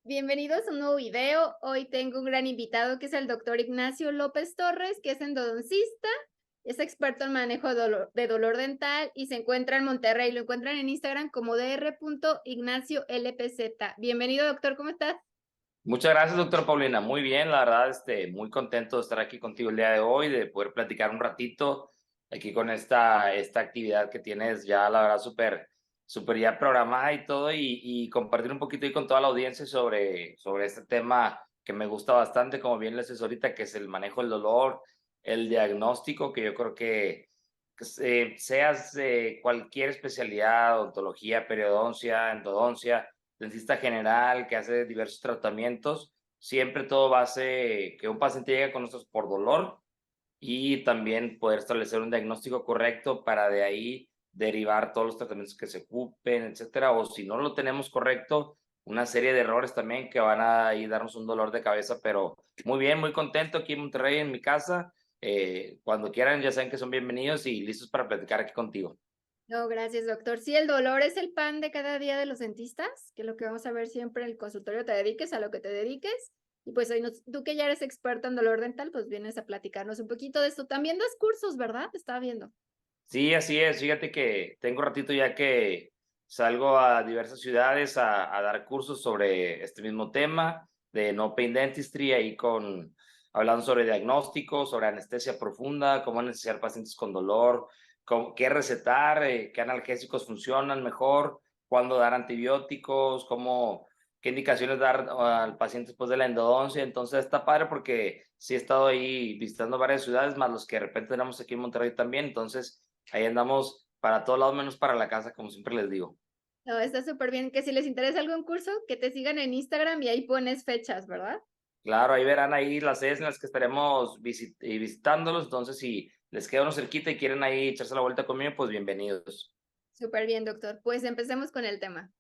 Bienvenidos a un nuevo video. Hoy tengo un gran invitado que es el doctor Ignacio López Torres, que es endodoncista, es experto en manejo de dolor dental y se encuentra en Monterrey. Lo encuentran en Instagram como dr.ignaciolpz. Bienvenido, doctor, ¿cómo estás? Muchas gracias, doctor Paulina. Muy bien, la verdad, muy contento de estar aquí contigo el día de hoy, de poder platicar un ratito aquí con esta actividad que tienes ya, la verdad, súper ya programada y todo, y compartir un poquito ahí con toda la audiencia sobre este tema que me gusta bastante, como bien les decía ahorita, que es el manejo del dolor, el diagnóstico, que yo creo que seas de cualquier especialidad, odontología, periodoncia, endodoncia, dentista general que hace diversos tratamientos, siempre todo va a ser que un paciente llegue con nosotros por dolor y también poder establecer un diagnóstico correcto para de ahí derivar todos los tratamientos que se ocupen, etcétera, o si no lo tenemos correcto, una serie de errores también que van a ahí darnos un dolor de cabeza, pero muy bien, muy contento aquí en Monterrey, en mi casa. Cuando quieran, ya saben que son bienvenidos y listos para platicar aquí contigo. No, gracias, doctor. Sí, el dolor es el pan de cada día de los dentistas, que es lo que vamos a ver siempre en el consultorio, te dediques a lo que te dediques. Y pues hoy tú que ya eres experto en dolor dental, pues vienes a platicarnos un poquito de esto. También das cursos, ¿verdad? Estaba viendo. Sí, así es. Fíjate que tengo ratito ya que salgo a diversas ciudades a dar cursos sobre este mismo tema de no pain dentistry, hablando sobre diagnóstico, sobre anestesia profunda, cómo anestesiar pacientes con dolor, qué recetar, qué analgésicos funcionan mejor, cuándo dar antibióticos, qué indicaciones dar al paciente después de la endodoncia. Entonces está padre porque sí he estado ahí visitando varias ciudades, más los que de repente tenemos aquí en Monterrey también. Entonces ahí andamos para todos lados menos para la casa, como siempre les digo. No, está súper bien. Que si les interesa algún curso, que te sigan en Instagram y ahí pones fechas, ¿verdad? Claro, ahí verán ahí las sedes en las que estaremos visitándolos. Entonces, si les queda uno cerquita y quieren ahí echarse la vuelta conmigo, pues bienvenidos. Súper bien, doctor. Pues empecemos con el tema.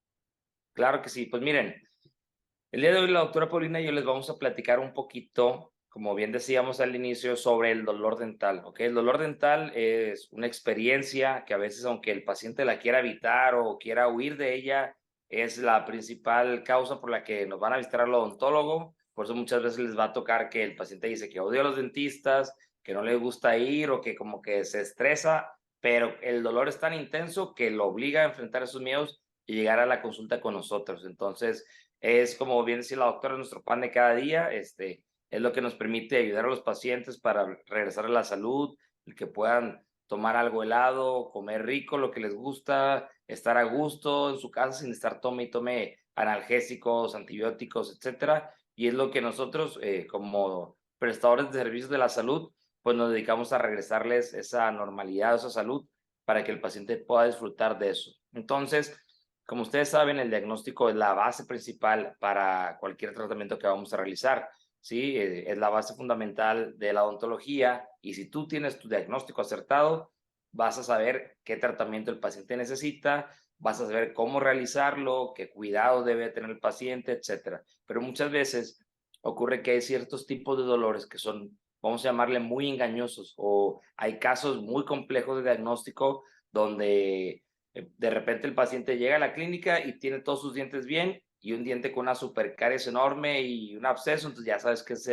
Claro que sí. Pues miren, el día de hoy la doctora Paulina y yo les vamos a platicar un poquito, como bien decíamos al inicio, sobre el dolor dental, ¿ok? El dolor dental es una experiencia que a veces, aunque el paciente la quiera evitar o quiera huir de ella, es la principal causa por la que nos van a visitar al odontólogo. Por eso muchas veces les va a tocar que el paciente dice que odia a los dentistas, que no le gusta ir o que como que se estresa, pero el dolor es tan intenso que lo obliga a enfrentar esos miedos y llegar a la consulta con nosotros. Entonces, es como bien decía la doctora, nuestro pan de cada día, es lo que nos permite ayudar a los pacientes para regresar a la salud, el que puedan tomar algo helado, comer rico, lo que les gusta, estar a gusto en su casa sin estar tome y tome analgésicos, antibióticos, etcétera. Y es lo que nosotros, como prestadores de servicios de la salud, pues nos dedicamos a regresarles esa normalidad, esa salud, para que el paciente pueda disfrutar de eso. Entonces, como ustedes saben, el diagnóstico es la base principal para cualquier tratamiento que vamos a realizar, ¿sí? Es la base fundamental de la odontología y si tú tienes tu diagnóstico acertado, vas a saber qué tratamiento el paciente necesita, vas a saber cómo realizarlo, qué cuidado debe tener el paciente, etcétera. Pero muchas veces ocurre que hay ciertos tipos de dolores que son, vamos a llamarle, muy engañosos o hay casos muy complejos de diagnóstico donde de repente el paciente llega a la clínica y tiene todos sus dientes bien y un diente con una supercaries enorme y un absceso, entonces ya sabes que es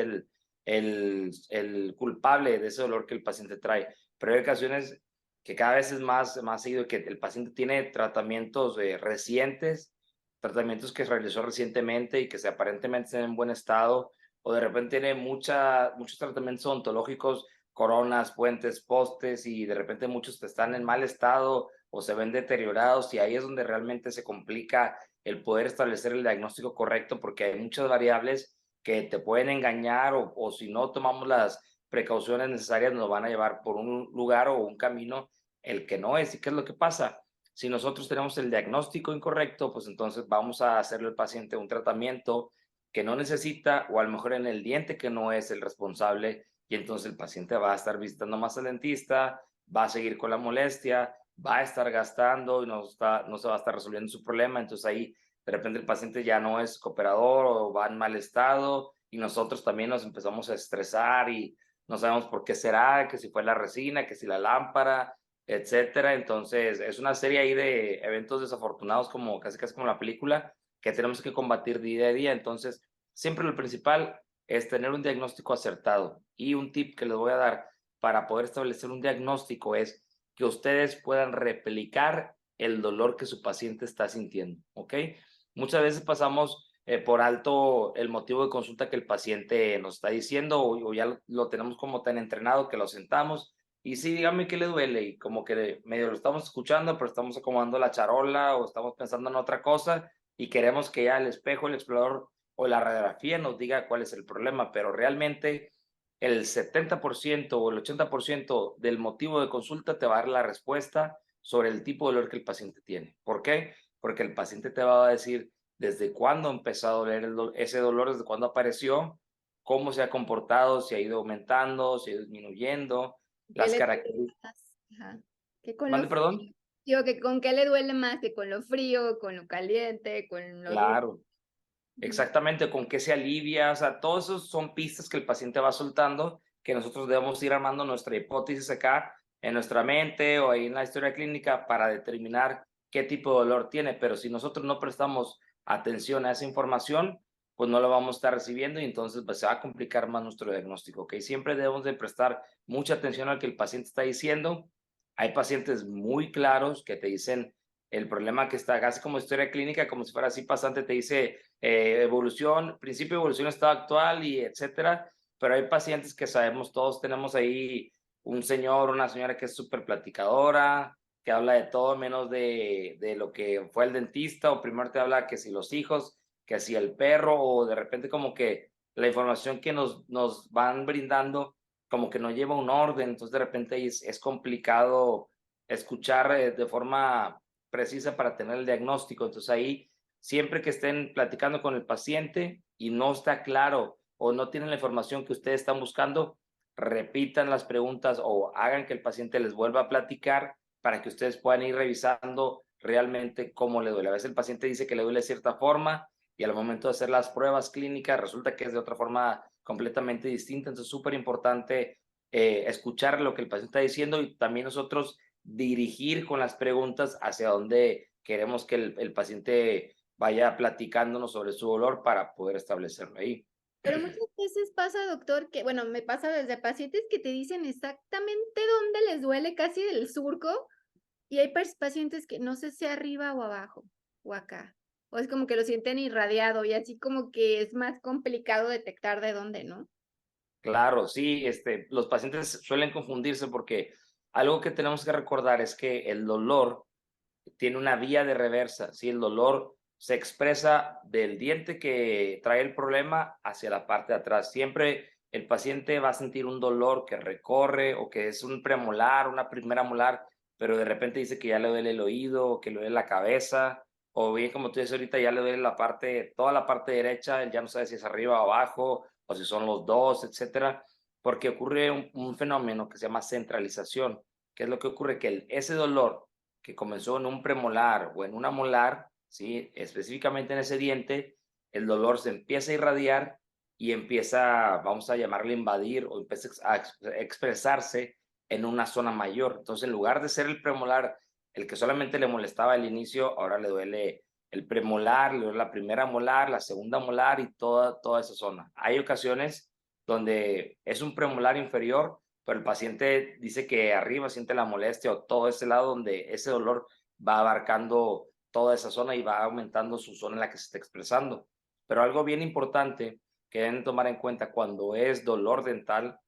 el culpable de ese dolor que el paciente trae. Pero hay ocasiones que cada vez es más seguido que el paciente tiene tratamientos recientes, tratamientos que realizó recientemente y que se aparentemente están en buen estado, o de repente tiene muchos tratamientos odontológicos, coronas, puentes, postes, y de repente muchos que están en mal estado o se ven deteriorados y ahí es donde realmente se complica el poder establecer el diagnóstico correcto porque hay muchas variables que te pueden engañar o si no tomamos las precauciones necesarias nos van a llevar por un lugar o un camino el que no es. ¿Y qué es lo que pasa? Si nosotros tenemos el diagnóstico incorrecto, pues entonces vamos a hacerle al paciente un tratamiento que no necesita o a lo mejor en el diente que no es el responsable y entonces el paciente va a estar visitando más al dentista, va a seguir con la molestia, va a estar gastando y no se va a estar resolviendo su problema. Entonces ahí de repente el paciente ya no es cooperador o va en mal estado y nosotros también nos empezamos a estresar y no sabemos por qué será, que si fue la resina, que si la lámpara, etcétera. Entonces es una serie ahí de eventos desafortunados como casi como la película que tenemos que combatir día a día. Entonces, siempre lo principal es tener un diagnóstico acertado. Y un tip que les voy a dar para poder establecer un diagnóstico es que ustedes puedan replicar el dolor que su paciente está sintiendo, ¿ok? Muchas veces pasamos por alto el motivo de consulta que el paciente nos está diciendo o ya lo tenemos como tan entrenado que lo sentamos y sí, dígame qué le duele y como que medio lo estamos escuchando, pero estamos acomodando la charola o estamos pensando en otra cosa y queremos que ya el espejo, el explorador o la radiografía nos diga cuál es el problema, pero realmente el 70% o el 80% del motivo de consulta te va a dar la respuesta sobre el tipo de dolor que el paciente tiene. ¿Por qué? Porque el paciente te va a decir desde cuándo empezó a doler ese dolor, desde cuándo apareció, cómo se ha comportado, si ha ido aumentando, si ha ido disminuyendo, ¿Qué las le duele características. más? Ajá. Que con lo ¿Mande, perdón? frío. Digo que con qué le duele más, que con lo frío, con lo caliente, con lo duro. Claro, Ujú. exactamente, con qué se alivia, o sea, todos esos son pistas que el paciente va soltando, que nosotros debemos ir armando nuestra hipótesis acá en nuestra mente o ahí en la historia clínica para determinar qué tipo de dolor tiene, pero si nosotros no prestamos atención a esa información, pues no lo vamos a estar recibiendo y entonces pues, se va a complicar más nuestro diagnóstico, ¿ok? Siempre debemos de prestar mucha atención al que el paciente está diciendo. Hay pacientes muy claros que te dicen el problema que está, casi como historia clínica, como si fuera así pasante, te dice evolución, principio, evolución, estado actual y etcétera, pero hay pacientes que sabemos, todos tenemos ahí un señor, una señora que es súper platicadora, que habla de todo menos de lo que fue el dentista, o primero te habla que si los hijos, que si el perro, o de repente como que la información que nos van brindando como que no lleva un orden, entonces de repente es complicado escuchar de forma precisa para tener el diagnóstico, entonces ahí siempre que estén platicando con el paciente y no está claro o no tienen la información que ustedes están buscando, repitan las preguntas o hagan que el paciente les vuelva a platicar para que ustedes puedan ir revisando realmente cómo le duele. A veces el paciente dice que le duele de cierta forma y al momento de hacer las pruebas clínicas resulta que es de otra forma completamente distinta. Entonces es súper importante escuchar lo que el paciente está diciendo y también nosotros dirigir con las preguntas hacia dónde queremos que el paciente vaya platicándonos sobre su dolor para poder establecerlo ahí. Pero muchas veces pasa, doctor, que, bueno, me pasa desde pacientes que te dicen exactamente dónde les duele casi del surco y hay pacientes que no sé si arriba o abajo o acá. O es como que lo sienten irradiado y así como que es más complicado detectar de dónde, ¿no? Claro, sí, los pacientes suelen confundirse porque algo que tenemos que recordar es que el dolor tiene una vía de reversa, ¿sí? El dolor se expresa del diente que trae el problema hacia la parte de atrás. Siempre el paciente va a sentir un dolor que recorre o que es un premolar, una primera molar, pero de repente dice que ya le duele el oído, o que le duele la cabeza, o bien como tú dices ahorita, ya le duele la parte, toda la parte derecha, él ya no sabe si es arriba o abajo, o si son los dos, etcétera, porque ocurre un fenómeno que se llama centralización, que es lo que ocurre que ese dolor que comenzó en un premolar o en una molar, ¿sí? Específicamente en ese diente, el dolor se empieza a irradiar y empieza, vamos a llamarle invadir o empieza a expresarse en una zona mayor. Entonces, en lugar de ser el premolar el que solamente le molestaba al inicio, ahora le duele el premolar, le duele la primera molar, la segunda molar y toda esa zona. Hay ocasiones donde es un premolar inferior pero el paciente dice que arriba siente la molestia o todo ese lado donde ese dolor va abarcando toda esa zona y va aumentando su zona en la que se está expresando. Pero algo bien importante que deben tomar en cuenta cuando es dolor dental,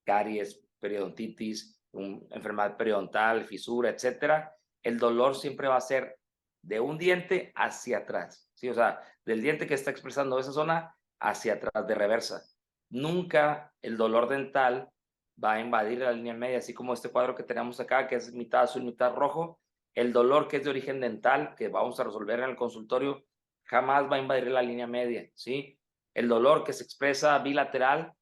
caries, periodontitis, enfermedad periodontal, fisura, etcétera, el dolor siempre va a ser de un diente hacia atrás, ¿sí? O sea, del diente que está expresando esa zona hacia atrás de reversa. Nunca el dolor dental va a invadir la línea media, así como este cuadro que tenemos acá, que es mitad azul, mitad rojo. El dolor que es de origen dental, que vamos a resolver en el consultorio, jamás va a invadir la línea media, ¿sí? El dolor que se expresa bilateral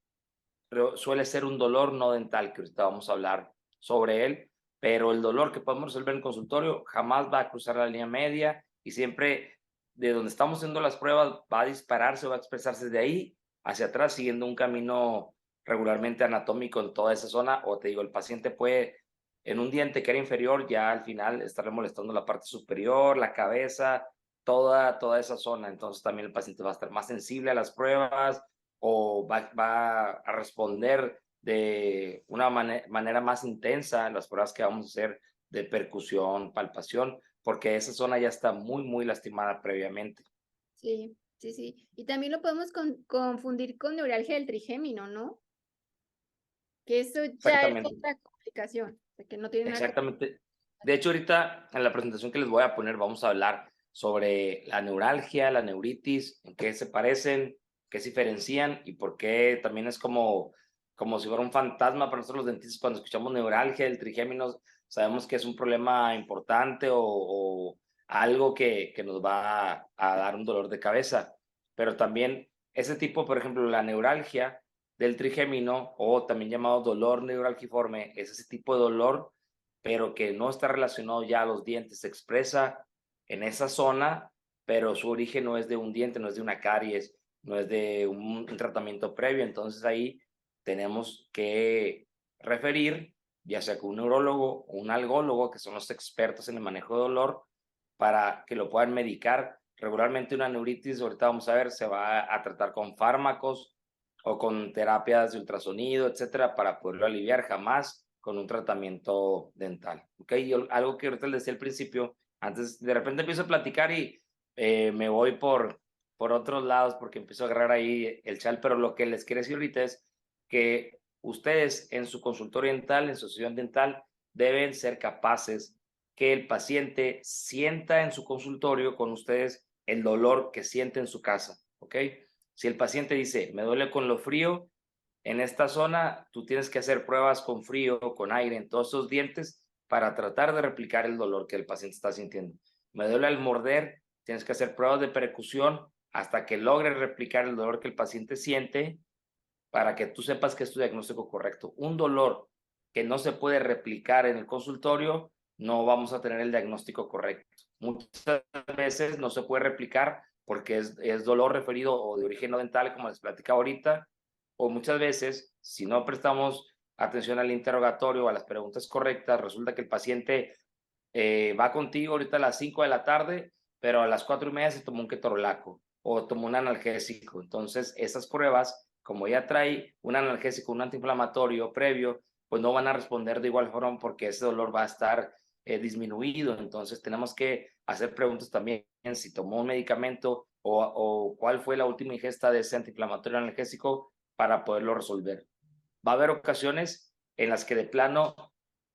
pero suele ser un dolor no dental, que ahorita vamos a hablar sobre él, pero el dolor que podemos resolver en el consultorio jamás va a cruzar la línea media y siempre de donde estamos haciendo las pruebas va a dispararse o va a expresarse de ahí hacia atrás siguiendo un camino regularmente anatómico en toda esa zona o te digo, el paciente puede en un diente que era inferior ya al final estarle molestando la parte superior, la cabeza toda esa zona. Entonces también el paciente va a estar más sensible a las pruebas o va a responder de una manera más intensa a las pruebas que vamos a hacer de percusión, palpación, porque esa zona ya está muy lastimada previamente. Sí, sí, sí. Y también lo podemos confundir con neuralgia del trigémino, ¿no? Que eso ya es Exactamente. otra complicación, de que no tiene nada que ver. Exactamente. De hecho, ahorita en la presentación que les voy a poner vamos a hablar sobre la neuralgia, la neuritis, en qué se parecen, qué se diferencian y por qué también es como si fuera un fantasma para nosotros los dentistas cuando escuchamos neuralgia del trigémino, sabemos que es un problema importante o algo que nos va a dar un dolor de cabeza. Pero también ese tipo, por ejemplo, la neuralgia del trigémino o también llamado dolor neuralgiforme, es ese tipo de dolor, pero que no está relacionado ya a los dientes, se expresa en esa zona, pero su origen no es de un diente, no es de una caries, no es de un tratamiento previo, entonces ahí tenemos que referir, ya sea con un neurólogo o un algólogo, que son los expertos en el manejo de dolor, para que lo puedan medicar. Regularmente una neuritis, ahorita vamos a ver, se va a tratar con fármacos, o con terapias de ultrasonido, etcétera, para poderlo aliviar, jamás con un tratamiento dental. ¿Ok? Yo, algo que ahorita les decía al principio, antes de repente empiezo a platicar y me voy por otros lados porque empiezo a agarrar ahí el chal, pero lo que les quiero decir ahorita es que ustedes en su consultorio dental, en su sesión dental, deben ser capaces que el paciente sienta en su consultorio con ustedes el dolor que siente en su casa, ¿ok? Si el paciente dice, me duele con lo frío, en esta zona tú tienes que hacer pruebas con frío, con aire en todos esos dientes para tratar de replicar el dolor que el paciente está sintiendo. Me duele al morder, tienes que hacer pruebas de percusión hasta que logres replicar el dolor que el paciente siente para que tú sepas que es tu diagnóstico correcto. Un dolor que no se puede replicar en el consultorio, no vamos a tener el diagnóstico correcto. Muchas veces no se puede replicar porque es dolor referido o de origen no dental, como les platicaba ahorita, o muchas veces, si no prestamos atención al interrogatorio o a las preguntas correctas, resulta que el paciente va contigo ahorita a las 5 de la tarde, pero a las 4:30 se tomó un ketorolaco o tomó un analgésico. Entonces, esas pruebas, como ya trae un analgésico, un antiinflamatorio previo, pues no van a responder de igual forma porque ese dolor va a estar disminuido. Entonces, tenemos que hacer preguntas también si tomó un medicamento o cuál fue la última ingesta de ese antiinflamatorio analgésico para poderlo resolver. Va a haber ocasiones en las que de plano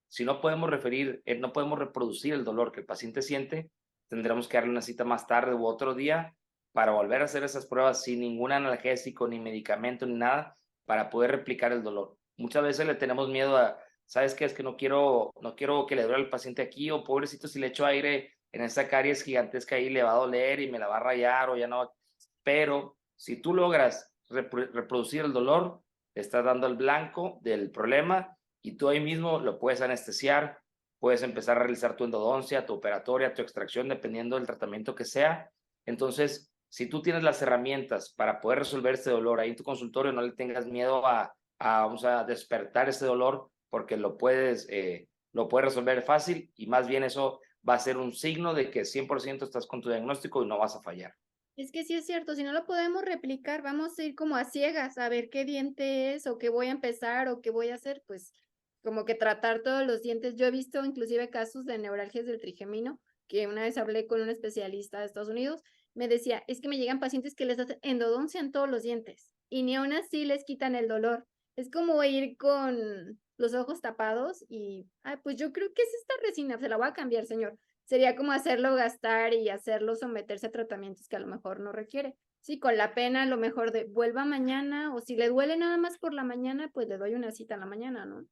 si no podemos referir, no podemos reproducir el dolor que el paciente siente, tendremos que darle una cita más tarde u otro día para volver a hacer esas pruebas sin ningún analgésico, ni medicamento, ni nada, para poder replicar el dolor. Muchas veces le tenemos miedo a, ¿sabes qué? Es que no quiero que le duele al paciente aquí, o pobrecito, si le echo aire en esa caries gigantesca ahí le va a doler y me la va a rayar o ya no. Pero si tú logras reproducir el dolor, le estás dando el blanco del problema y tú ahí mismo lo puedes anestesiar, puedes empezar a realizar tu endodoncia, tu operatoria, tu extracción, dependiendo del tratamiento que sea. Entonces, si tú tienes las herramientas para poder resolver este dolor ahí en tu consultorio, no le tengas miedo vamos a despertar este dolor porque lo puedes resolver fácil y más bien eso va a ser un signo de que 100% estás con tu diagnóstico y no vas a fallar. Es que sí es cierto, si no lo podemos replicar, vamos a ir como a ciegas a ver qué diente es o qué voy a empezar o qué voy a hacer, pues como que tratar todos los dientes. Yo he visto inclusive casos de neuralgias del trigémino, que una vez hablé con un especialista de Estados Unidos, me decía, es que me llegan pacientes que les hacen endodoncia en todos los dientes y ni aún así les quitan el dolor. Es como ir con los ojos tapados y, ay, pues yo creo que es esta resina, se la voy a cambiar, señor. Sería como hacerlo gastar y hacerlo someterse a tratamientos que a lo mejor no requiere. Sí, con la pena a lo mejor de vuelva mañana o si le duele nada más por la mañana, pues le doy una cita en la mañana, ¿no?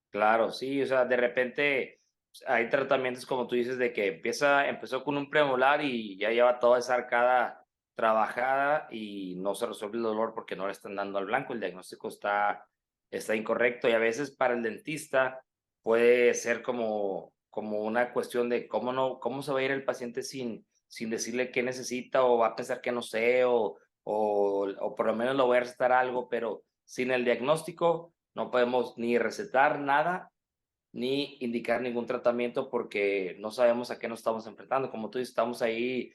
Claro, sí, o sea, de repente hay tratamientos como tú dices de que empezó con un premolar y ya lleva toda esa arcada trabajada y no se resuelve el dolor porque no le están dando al blanco, el diagnóstico está incorrecto y a veces para el dentista puede ser como una cuestión de cómo se va a ir el paciente sin decirle qué necesita o va a pensar que no sé o por lo menos le voy a recetar algo, pero sin el diagnóstico no podemos ni recetar nada, ni indicar ningún tratamiento porque no sabemos a qué nos estamos enfrentando. Como tú dices, estamos ahí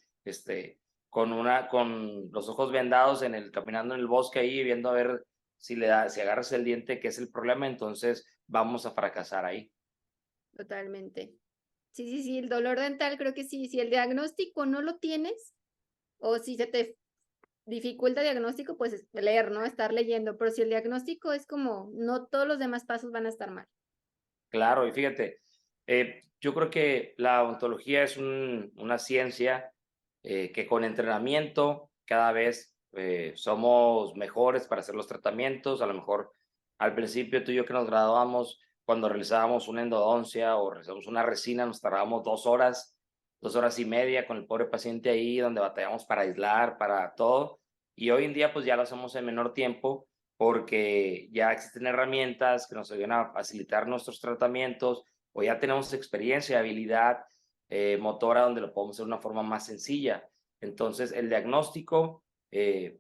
con los ojos vendados caminando en el bosque ahí, viendo a ver si agarras el diente, que es el problema, entonces vamos a fracasar ahí. Totalmente. Sí, sí, sí, el dolor dental creo que sí, si el diagnóstico no lo tienes o si se te dificulta el diagnóstico, pues leer, ¿no? Estar leyendo, pero si el diagnóstico es como, no todos los demás pasos van a estar mal. Claro, y fíjate, yo creo que la odontología es una ciencia que con entrenamiento cada vez somos mejores para hacer los tratamientos. A lo mejor al principio tú y yo que nos graduamos, cuando realizábamos una endodoncia o realizamos una resina, nos tardábamos 2 horas, 2 horas y media con el pobre paciente ahí, donde batallamos para aislar, para todo. Y hoy en día pues ya lo hacemos en menor tiempo porque ya existen herramientas que nos ayudan a facilitar nuestros tratamientos o ya tenemos experiencia, habilidad motora donde lo podemos hacer de una forma más sencilla. Entonces, el diagnóstico,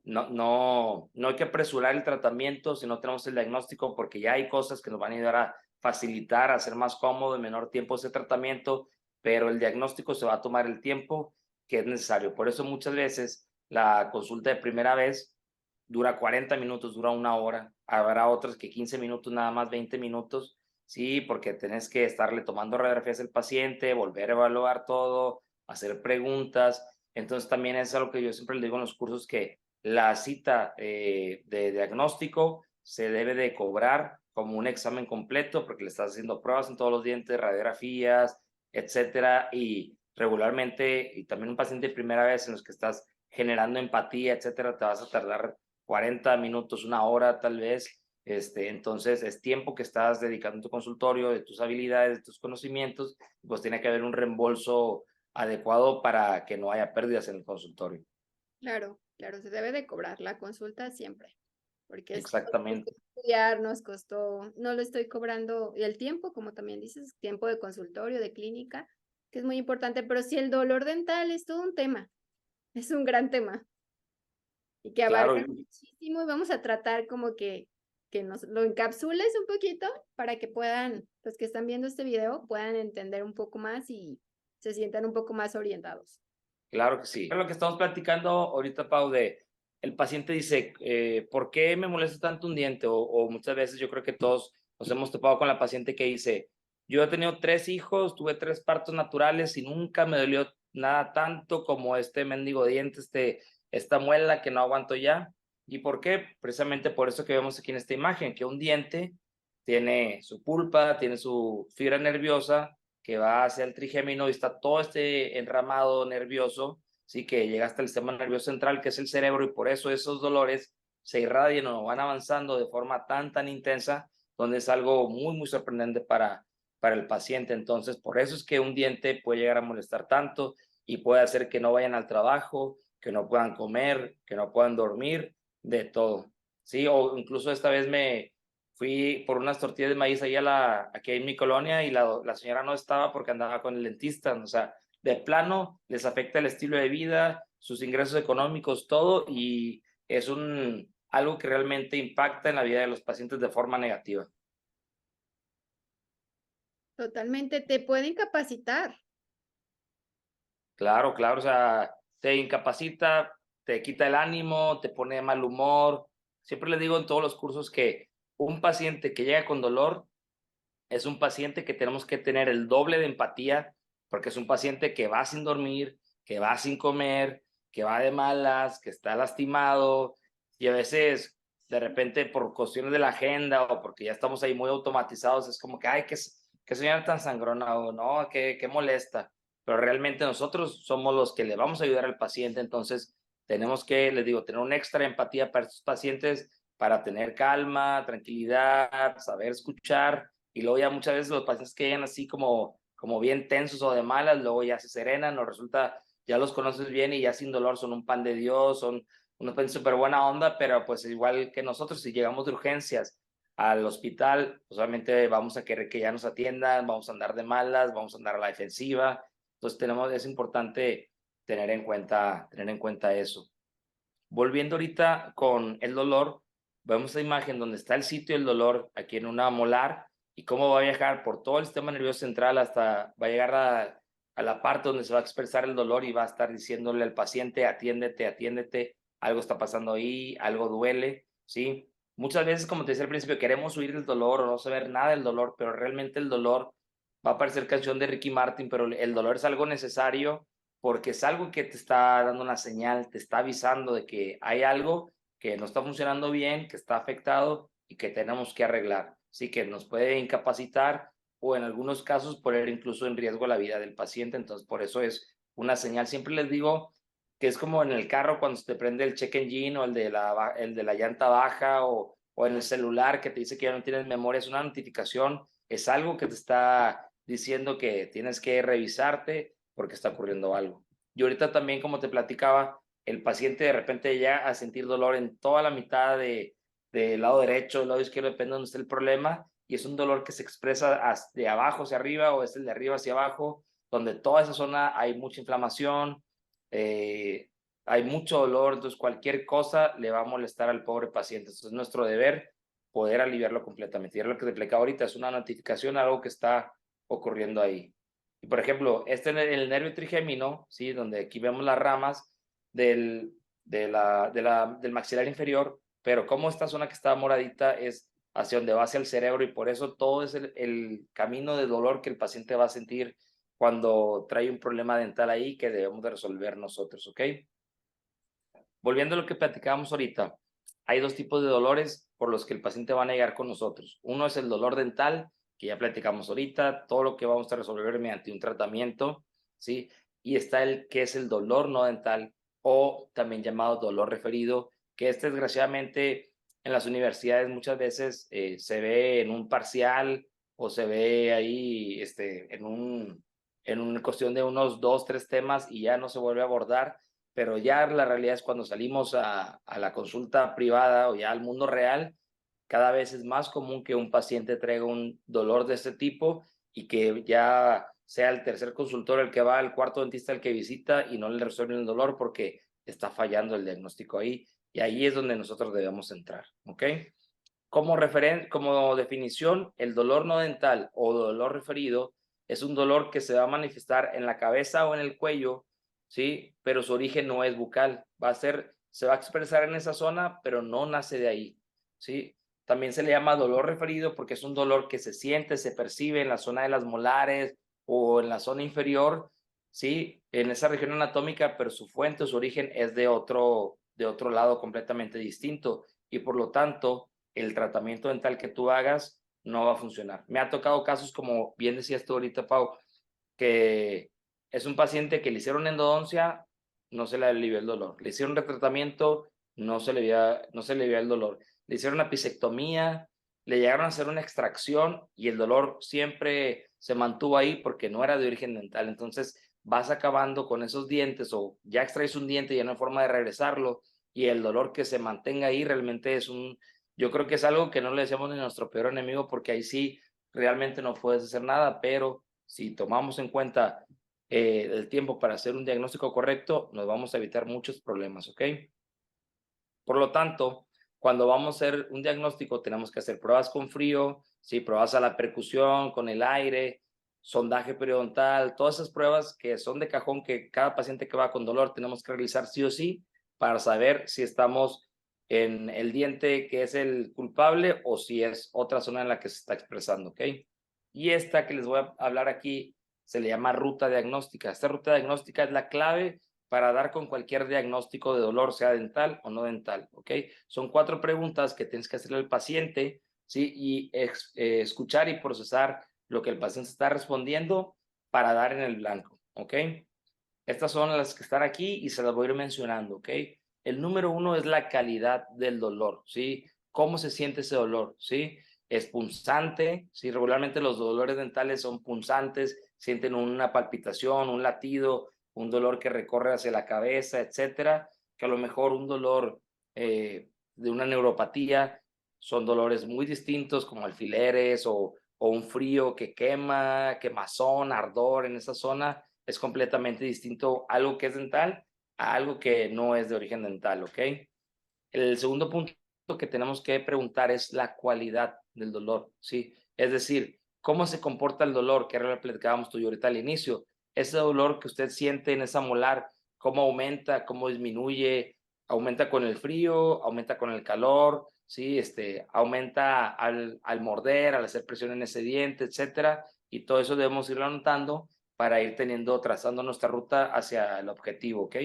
no hay que apresurar el tratamiento si no tenemos el diagnóstico porque ya hay cosas que nos van a ayudar a facilitar, a hacer más cómodo en menor tiempo ese tratamiento, pero el diagnóstico se va a tomar el tiempo que es necesario. Por eso muchas veces la consulta de primera vez dura 40 minutos, dura 1 hora. Habrá otros que 15 minutos, nada más 20 minutos. Sí, porque tenés que estarle tomando radiografías al paciente, volver a evaluar todo, hacer preguntas. Entonces también es algo que yo siempre le digo en los cursos que la cita de diagnóstico se debe de cobrar como un examen completo porque le estás haciendo pruebas en todos los dientes, radiografías, etcétera. Y regularmente, y también un paciente de primera vez en los que estás generando empatía, etcétera, te vas a tardar 40 minutos, 1 hora tal vez. Entonces es tiempo que estás dedicando en tu consultorio, de tus habilidades, de tus conocimientos, pues tiene que haber un reembolso adecuado para que no haya pérdidas en el consultorio. Claro, claro, se debe de cobrar la consulta siempre, porque es Exactamente. estudiar, nos costó, no lo estoy cobrando, y el tiempo, como también dices, tiempo de consultorio, de clínica, que es muy importante, pero sí el dolor dental es todo un tema, es un gran tema y que Claro, abarca muchísimo y vamos a tratar como que nos lo encapsules un poquito para que puedan, los que están viendo este video, puedan entender un poco más y se sientan un poco más orientados. claro que sí. Lo que estamos platicando ahorita, Pau, de el paciente dice, ¿por qué me molesta tanto un diente? O muchas veces yo creo que todos nos hemos topado con la paciente que dice, yo he tenido 3 hijos, tuve 3 partos naturales y nunca me dolió nada tanto como este mendigo diente, esta muela que no aguanto ya. ¿Y por qué? Precisamente por eso que vemos aquí en esta imagen, que un diente tiene su pulpa, tiene su fibra nerviosa que va hacia el trigémino y está todo este enramado nervioso, sí, que llega hasta el sistema nervioso central, que es el cerebro, y por eso esos dolores se irradian o van avanzando de forma tan intensa, donde es algo muy sorprendente para el paciente. Entonces, por eso es que un diente puede llegar a molestar tanto y puede hacer que no vayan al trabajo, que no puedan comer, que no puedan dormir, de todo. Sí, o incluso esta vez me fui por unas tortillas de maíz ahí aquí en mi colonia y la señora no estaba porque andaba con el dentista. O sea, de plano les afecta el estilo de vida, sus ingresos económicos, todo, y es algo que realmente impacta en la vida de los pacientes de forma negativa. Totalmente, te puede incapacitar. Claro, claro, o sea, te incapacita, te quita el ánimo, te pone de mal humor. Siempre les digo en todos los cursos que un paciente que llega con dolor es un paciente que tenemos que tener el doble de empatía, porque es un paciente que va sin dormir, que va sin comer, que va de malas, que está lastimado, y a veces de repente por cuestiones de la agenda o porque ya estamos ahí muy automatizados, es como que, ay, qué señora tan sangrona, o no, qué molesta, pero realmente nosotros somos los que le vamos a ayudar al paciente, entonces tenemos que, les digo, tener una extra empatía para estos pacientes para tener calma, tranquilidad, saber escuchar, y luego ya muchas veces los pacientes que llegan así como bien tensos o de malas, luego ya se serenan o resulta, ya los conoces bien y ya sin dolor son un pan de Dios, son unos pacientes súper buena onda, pero pues igual que nosotros, si llegamos de urgencias al hospital, pues obviamente vamos a querer que ya nos atiendan, vamos a andar de malas, vamos a andar a la defensiva, entonces es importante tener en cuenta eso. Volviendo ahorita con el dolor, vemos la imagen donde está el sitio del dolor aquí en una molar y cómo va a viajar por todo el sistema nervioso central hasta va a llegar a la parte donde se va a expresar el dolor y va a estar diciéndole al paciente, atiéndete, atiéndete, algo está pasando ahí, algo duele, ¿sí? Muchas veces, como te decía al principio, queremos huir del dolor o no saber nada del dolor, pero realmente el dolor va a parecer canción de Ricky Martin, pero el dolor es algo necesario porque es algo que te está dando una señal, te está avisando de que hay algo que no está funcionando bien, que está afectado y que tenemos que arreglar. Sí, que nos puede incapacitar o en algunos casos poner incluso en riesgo la vida del paciente. Entonces, por eso es una señal. Siempre les digo que es como en el carro cuando se te prende el check engine o el de la llanta baja o en el celular que te dice que ya no tienes memoria. Es una notificación, es algo que te está diciendo que tienes que revisarte porque está ocurriendo algo. Y ahorita también, como te platicaba, el paciente de repente ya a sentir dolor en toda la mitad del lado derecho, del lado izquierdo, depende de dónde esté el problema, y es un dolor que se expresa de abajo hacia arriba o es el de arriba hacia abajo, donde toda esa zona hay mucha inflamación, eh, hay mucho dolor, entonces cualquier cosa le va a molestar al pobre paciente. Entonces es nuestro deber poder aliviarlo completamente. Y es lo que te explicaba ahorita, es una notificación, algo que está ocurriendo ahí. Y por ejemplo, este el nervio trigémino, ¿sí? Donde aquí vemos las ramas del maxilar inferior, pero como esta zona que está moradita es hacia donde va hacia el cerebro y por eso todo es el camino de dolor que el paciente va a sentir cuando trae un problema dental ahí que debemos de resolver nosotros, ¿ok? Volviendo a lo que platicábamos ahorita, hay dos tipos de dolores por los que el paciente va a negar con nosotros. Uno es el dolor dental, que ya platicamos ahorita, todo lo que vamos a resolver mediante un tratamiento, ¿sí? Y está el que es el dolor no dental o también llamado dolor referido, que desgraciadamente en las universidades muchas veces se ve en un parcial o se ve ahí en una cuestión de unos 2, 3 temas y ya no se vuelve a abordar, pero ya la realidad es cuando salimos a la consulta privada o ya al mundo real, cada vez es más común que un paciente traiga un dolor de este tipo y que ya sea el tercer consultor el que va, el cuarto dentista el que visita y no le resuelven el dolor porque está fallando el diagnóstico ahí. Y ahí es donde nosotros debemos entrar, ¿ok? Como definición, el dolor no dental o dolor referido es un dolor que se va a manifestar en la cabeza o en el cuello, ¿sí? Pero su origen no es bucal, se va a expresar en esa zona, pero no nace de ahí, ¿sí? También se le llama dolor referido porque es un dolor que se siente, se percibe en la zona de las molares o en la zona inferior, ¿sí? En esa región anatómica, pero su fuente o su origen es de otro lado completamente distinto y por lo tanto el tratamiento dental que tú hagas no va a funcionar. Me ha tocado casos como bien decías tú ahorita, Pau, que es un paciente que le hicieron endodoncia, no se le alivió el dolor. Le hicieron retratamiento, no se le alivió el dolor. Le hicieron una pisectomía, le llegaron a hacer una extracción y el dolor siempre se mantuvo ahí porque no era de origen dental. Entonces vas acabando con esos dientes o ya extraes un diente y ya no hay forma de regresarlo y el dolor que se mantenga ahí realmente yo creo que es algo que no le decíamos ni a nuestro peor enemigo porque ahí sí realmente no puedes hacer nada, pero si tomamos en cuenta el tiempo para hacer un diagnóstico correcto, nos vamos a evitar muchos problemas, ¿ok? Por lo tanto, cuando vamos a hacer un diagnóstico, tenemos que hacer pruebas con frío, ¿sí? Pruebas a la percusión, con el aire, sondaje periodontal, todas esas pruebas que son de cajón que cada paciente que va con dolor tenemos que realizar sí o sí para saber si estamos en el diente que es el culpable o si es otra zona en la que se está expresando, ¿ok? Y esta que les voy a hablar aquí se le llama ruta diagnóstica. Esta ruta diagnóstica es la clave para dar con cualquier diagnóstico de dolor, sea dental o no dental, ¿ok? Son 4 preguntas que tienes que hacerle al paciente, ¿sí? Y escuchar y procesar lo que el paciente está respondiendo para dar en el blanco, ¿ok? Estas son las que están aquí y se las voy a ir mencionando, ¿ok? El número 1 es la calidad del dolor, ¿sí? ¿Cómo se siente ese dolor, ¿sí? Es punzante, ¿sí? Regularmente los dolores dentales son punzantes, sienten una palpitación, un latido, un dolor que recorre hacia la cabeza, etcétera, que a lo mejor un dolor de una neuropatía son dolores muy distintos como alfileres o un frío que quema, quemazón, ardor en esa zona es completamente distinto algo que es dental a algo que no es de origen dental, ¿ok? El segundo punto que tenemos que preguntar es la cualidad del dolor, ¿sí? Es decir, cómo se comporta el dolor, que era lo que platicábamos tú y ahorita al inicio. Ese dolor que usted siente en esa molar, cómo aumenta, cómo disminuye, aumenta con el frío, aumenta con el calor, ¿sí? Aumenta al morder, al hacer presión en ese diente, etcétera. Y todo eso debemos irlo anotando para ir trazando nuestra ruta hacia el objetivo, ¿ok?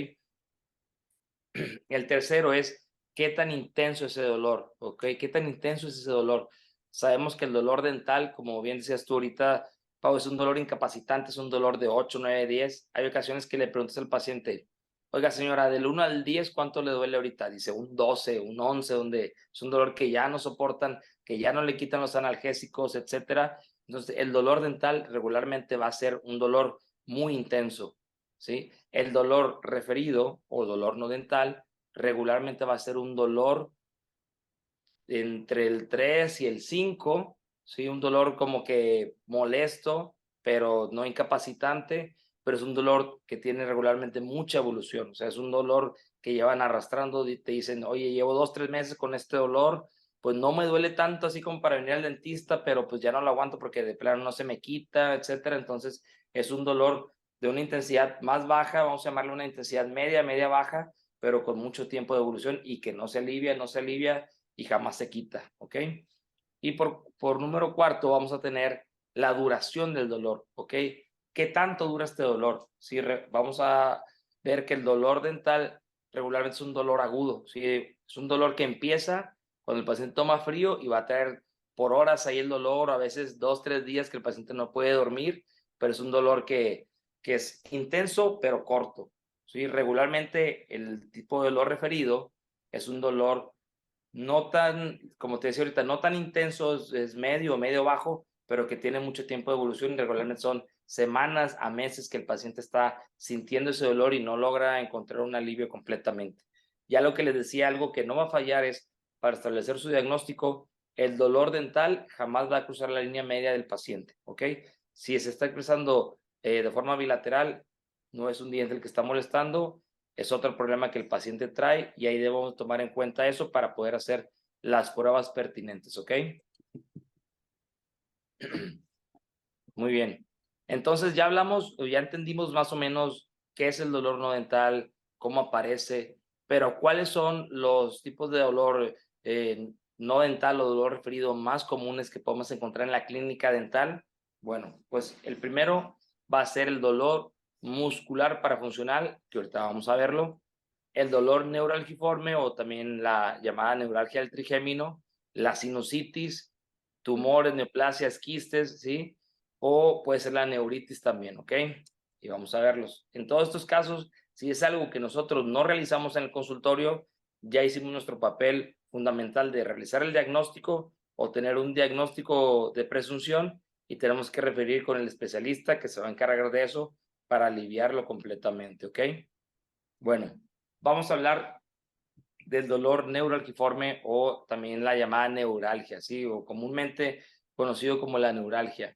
El tercero es qué tan intenso es ese dolor, ¿ok? ¿Qué tan intenso es ese dolor? Sabemos que el dolor dental, como bien decías tú ahorita, Pau, es un dolor incapacitante, es un dolor de 8, 9, 10. Hay ocasiones que le preguntas al paciente, oiga señora, del 1 al 10, ¿cuánto le duele ahorita? Dice un 12, un 11, donde es un dolor que ya no soportan, que ya no le quitan los analgésicos, etcétera. Entonces, el dolor dental regularmente va a ser un dolor muy intenso, ¿sí? El dolor referido o dolor no dental regularmente va a ser un dolor entre el 3 y el 5, ¿sí? Un dolor como que molesto, pero no incapacitante, pero es un dolor que tiene regularmente mucha evolución, o sea, es un dolor que llevan arrastrando, te dicen, oye, llevo 2, 3 meses con este dolor, pues no me duele tanto así como para venir al dentista, pero pues ya no lo aguanto porque de plano no se me quita, etcétera. Entonces es un dolor de una intensidad más baja, vamos a llamarle una intensidad media, media baja, pero con mucho tiempo de evolución y que no se alivia, no se alivia y jamás se quita, ¿ok? Y por número cuarto vamos a tener la duración del dolor, ¿ok? ¿Qué tanto dura este dolor? Si vamos a ver que el dolor dental regularmente es un dolor agudo, ¿sí? Es un dolor que empieza cuando el paciente toma frío y va a traer por horas ahí el dolor, a veces 2, 3 días que el paciente no puede dormir, pero es un dolor que es intenso pero corto, ¿sí? Regularmente el tipo de dolor referido es un dolor no tan, como te decía ahorita, no tan intenso, es medio, medio bajo, pero que tiene mucho tiempo de evolución y regularmente son semanas a meses que el paciente está sintiendo ese dolor y no logra encontrar un alivio completamente. Ya lo que les decía, algo que no va a fallar es, para establecer su diagnóstico, el dolor dental jamás va a cruzar la línea media del paciente, ¿ok? Si se está expresando de forma bilateral, no es un diente el que está molestando, es otro problema que el paciente trae y ahí debemos tomar en cuenta eso para poder hacer las pruebas pertinentes, ¿ok? Muy bien. Entonces ya hablamos, ya entendimos más o menos qué es el dolor no dental, cómo aparece, pero cuáles son los tipos de dolor no dental o dolor referido más comunes que podemos encontrar en la clínica dental. Bueno, pues el primero va a ser el dolor muscular parafuncional, que ahorita vamos a verlo, el dolor neuralgiforme o también la llamada neuralgia del trigémino, la sinusitis, tumores, neoplasias, quistes, ¿sí? O puede ser la neuritis también, ¿ok? Y vamos a verlos. En todos estos casos, si es algo que nosotros no realizamos en el consultorio, ya hicimos nuestro papel fundamental de realizar el diagnóstico o tener un diagnóstico de presunción y tenemos que referir con el especialista que se va a encargar de eso para aliviarlo completamente, ¿ok? Bueno, vamos a hablar del dolor neuralgiforme o también la llamada neuralgia, ¿sí? O comúnmente conocido como la neuralgia.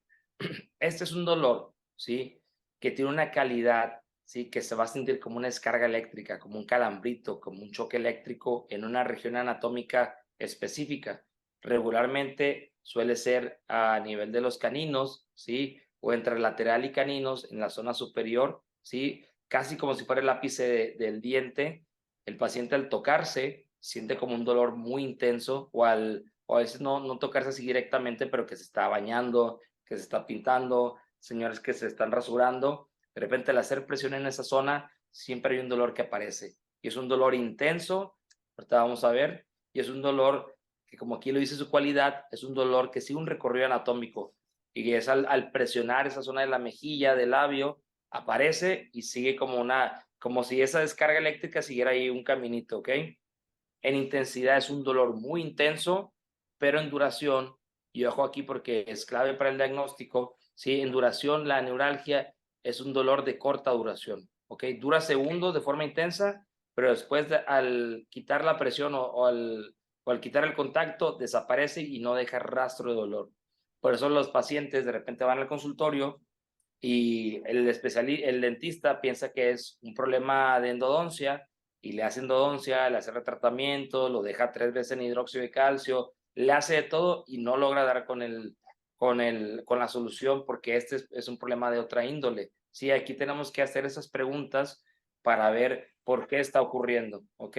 Este es un dolor, ¿sí? Que tiene una calidad, ¿sí? Que se va a sentir como una descarga eléctrica, como un calambrito, como un choque eléctrico en una región anatómica específica. Regularmente suele ser a nivel de los caninos, ¿sí? O entre lateral y caninos en la zona superior, ¿sí? Casi como si fuera el ápice del diente. El paciente al tocarse siente como un dolor muy intenso o o a veces no tocarse así directamente, pero que se está bañando, que se está pintando, señores que se están rasurando. De repente al hacer presión en esa zona, siempre hay un dolor que aparece. Y es un dolor intenso, ahorita vamos a ver, y es un dolor que como aquí lo dice su cualidad, es un dolor que sigue un recorrido anatómico. Y es al presionar esa zona de la mejilla, del labio, aparece y sigue como si esa descarga eléctrica siguiera ahí un caminito, ¿ok? En intensidad es un dolor muy intenso, pero en duración, y ojo aquí porque es clave para el diagnóstico, ¿sí? En duración la neuralgia es un dolor de corta duración, ¿ok? Dura segundos de forma intensa, pero después al quitar la presión o al quitar el contacto desaparece y no deja rastro de dolor. Por eso los pacientes de repente van al consultorio y el dentista piensa que es un problema de endodoncia y le hace endodoncia, le hace retratamiento, lo deja 3 veces en hidróxido de calcio, le hace de todo y no logra dar con con la solución, porque este es un problema de otra índole. Sí, aquí tenemos que hacer esas preguntas para ver por qué está ocurriendo, ¿ok?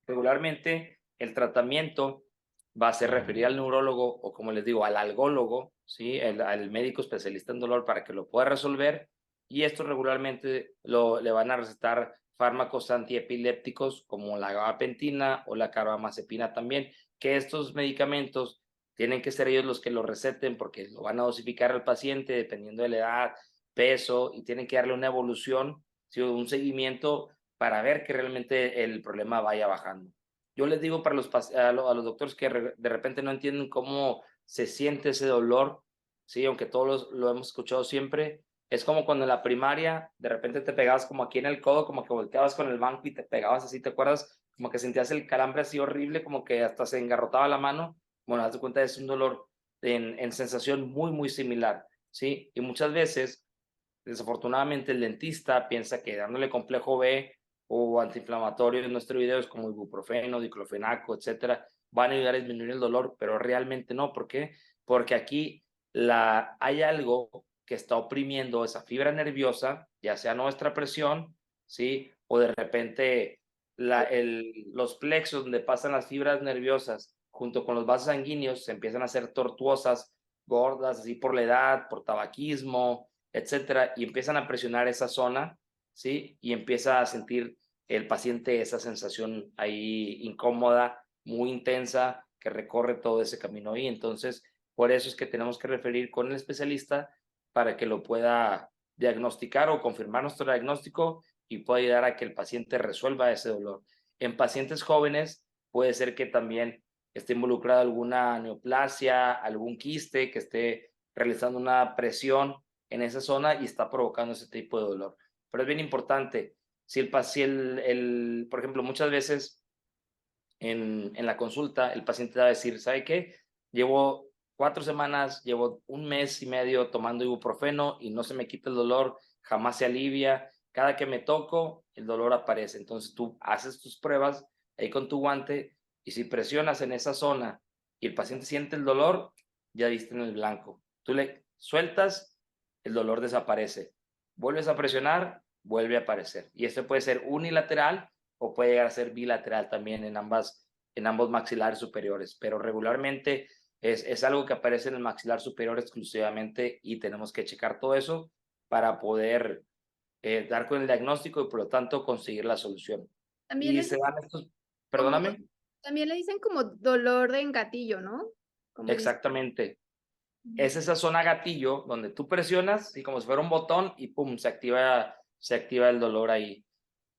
Regularmente el tratamiento va a ser referir al neurólogo o, como les digo, al algólogo, ¿sí? Al médico especialista en dolor para que lo pueda resolver, y esto regularmente le van a recetar fármacos antiepilépticos como la gabapentina o la carbamazepina también, que estos medicamentos tienen que ser ellos los que lo receten porque lo van a dosificar al paciente dependiendo de la edad, peso, y tienen que darle una evolución, ¿sí? Un seguimiento para ver que realmente el problema vaya bajando. Yo les digo para a los doctores que de repente no entienden cómo se siente ese dolor, ¿sí? Aunque todos lo hemos escuchado siempre, es como cuando en la primaria de repente te pegabas como aquí en el codo, como que volteabas con el banco y te pegabas así, ¿te acuerdas? Como que sentías el calambre así horrible, como que hasta se engarrotaba la mano. Bueno, haz de cuenta, es un dolor en sensación muy, muy similar, ¿sí? Y muchas veces, desafortunadamente, el dentista piensa que dándole complejo B o antiinflamatorios no esteroideos como ibuprofeno, diclofenaco, etcétera, van a ayudar a disminuir el dolor, pero realmente no. ¿Por qué? Porque aquí hay algo que está oprimiendo esa fibra nerviosa, ya sea nuestra presión, ¿sí? O de repente los plexos donde pasan las fibras nerviosas junto con los vasos sanguíneos se empiezan a hacer tortuosas, gordas, así por la edad, por tabaquismo, etcétera, y empiezan a presionar esa zona, ¿sí? Y empieza a sentir el paciente esa sensación ahí incómoda, muy intensa, que recorre todo ese camino ahí. Entonces, por eso es que tenemos que referir con el especialista para que lo pueda diagnosticar o confirmar nuestro diagnóstico y pueda ayudar a que el paciente resuelva ese dolor. En pacientes jóvenes puede ser que también esté involucrada alguna neoplasia, algún quiste que esté realizando una presión en esa zona y está provocando ese tipo de dolor. Pero es bien importante, si el paciente, por ejemplo, muchas veces en la consulta el paciente va a decir, ¿sabe qué? Llevo 4 semanas, llevo un mes y medio tomando ibuprofeno y no se me quita el dolor, jamás se alivia, cada que me toco el dolor aparece. Entonces tú haces tus pruebas ahí con tu guante y si presionas en esa zona y el paciente siente el dolor, ya diste en el blanco. Tú le sueltas, el dolor desaparece. Vuelves a presionar, vuelve a aparecer. Y esto puede ser unilateral o puede llegar a ser bilateral también en ambos maxilares superiores, pero regularmente es algo que aparece en el maxilar superior exclusivamente y tenemos que checar todo eso para poder dar con el diagnóstico y por lo tanto conseguir la solución. También Y les se dicen dan estos, como, perdóname, también le dicen como dolor de gatillo, ¿no? Como dice. exactamente. Es esa zona gatillo donde tú presionas y como si fuera un botón y pum, se activa el dolor ahí.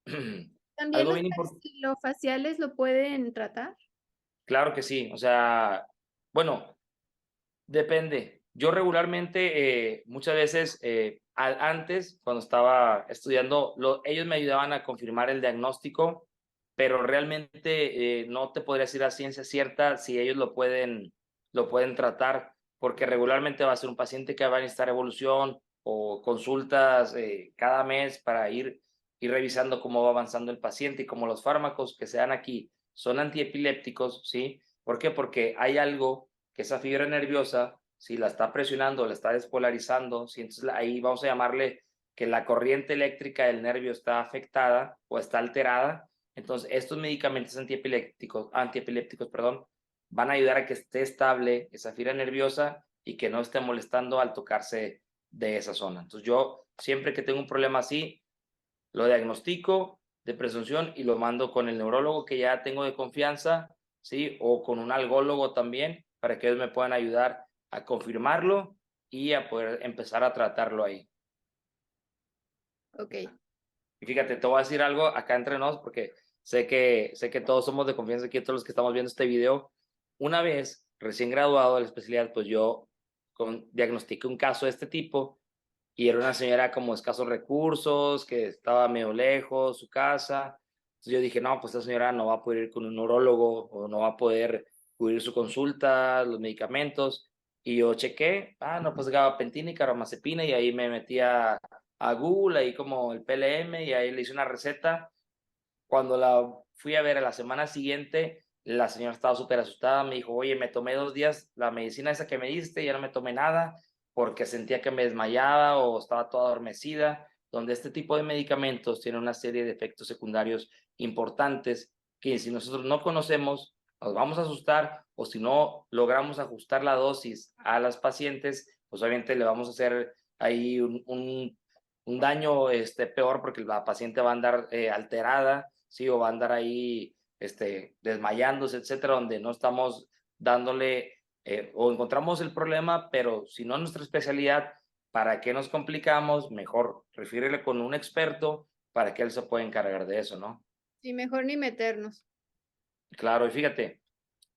También Algo los bien importante. faciales lo pueden tratar. Claro que sí, o sea, bueno, depende. Yo regularmente, muchas veces, antes, cuando estaba estudiando, ellos me ayudaban a confirmar el diagnóstico, pero realmente no te podría decir a ciencia cierta si ellos lo pueden tratar, porque regularmente va a ser un paciente que va a necesitar evolución o consultas cada mes para ir revisando cómo va avanzando el paciente y como los fármacos que se dan aquí son antiepilépticos, ¿sí? ¿Por qué? Porque hay algo que esa fibra nerviosa, si la está presionando, la está despolarizando, si entonces ahí vamos a llamarle que la corriente eléctrica del nervio está afectada o está alterada, entonces estos medicamentos antiepilépticos, perdón, van a ayudar a que esté estable esa fibra nerviosa y que no esté molestando al tocarse de esa zona. Entonces yo siempre que tengo un problema así, lo diagnostico de presunción y lo mando con el neurólogo que ya tengo de confianza, ¿sí? O con un algólogo también, para que ellos me puedan ayudar a confirmarlo y a poder empezar a tratarlo ahí. Ok. Y fíjate, te voy a decir algo acá entre nos, porque sé que todos somos de confianza aquí, todos los que estamos viendo este video. Una vez, recién graduado de la especialidad, pues yo diagnostiqué un caso de este tipo y era una señora como escasos recursos, que estaba medio lejos, su casa. Entonces yo dije, no, pues esta señora no va a poder ir con un neurólogo o no va a poder cubrir su consulta, los medicamentos. Y yo chequé, no, pues gabapentina y carbamazepina y ahí me metí a Google, ahí como el PLM y ahí le hice una receta. Cuando la fui a ver a la semana siguiente, La señora estaba súper asustada, me dijo, oye, me tomé 2 días la medicina esa que me diste, ya no me tomé nada porque sentía que me desmayaba o estaba toda adormecida, donde este tipo de medicamentos tienen una serie de efectos secundarios importantes que si nosotros no conocemos, nos vamos a asustar, o si no logramos ajustar la dosis a las pacientes, pues obviamente le vamos a hacer ahí un daño peor, porque la paciente va a andar alterada, ¿sí? O va a andar ahí desmayándose, etcétera, donde no estamos dándole o encontramos el problema, pero si no es nuestra especialidad, ¿para qué nos complicamos? Mejor refiérele con un experto para que él se pueda encargar de eso, ¿no? Y mejor ni meternos. Claro, y fíjate,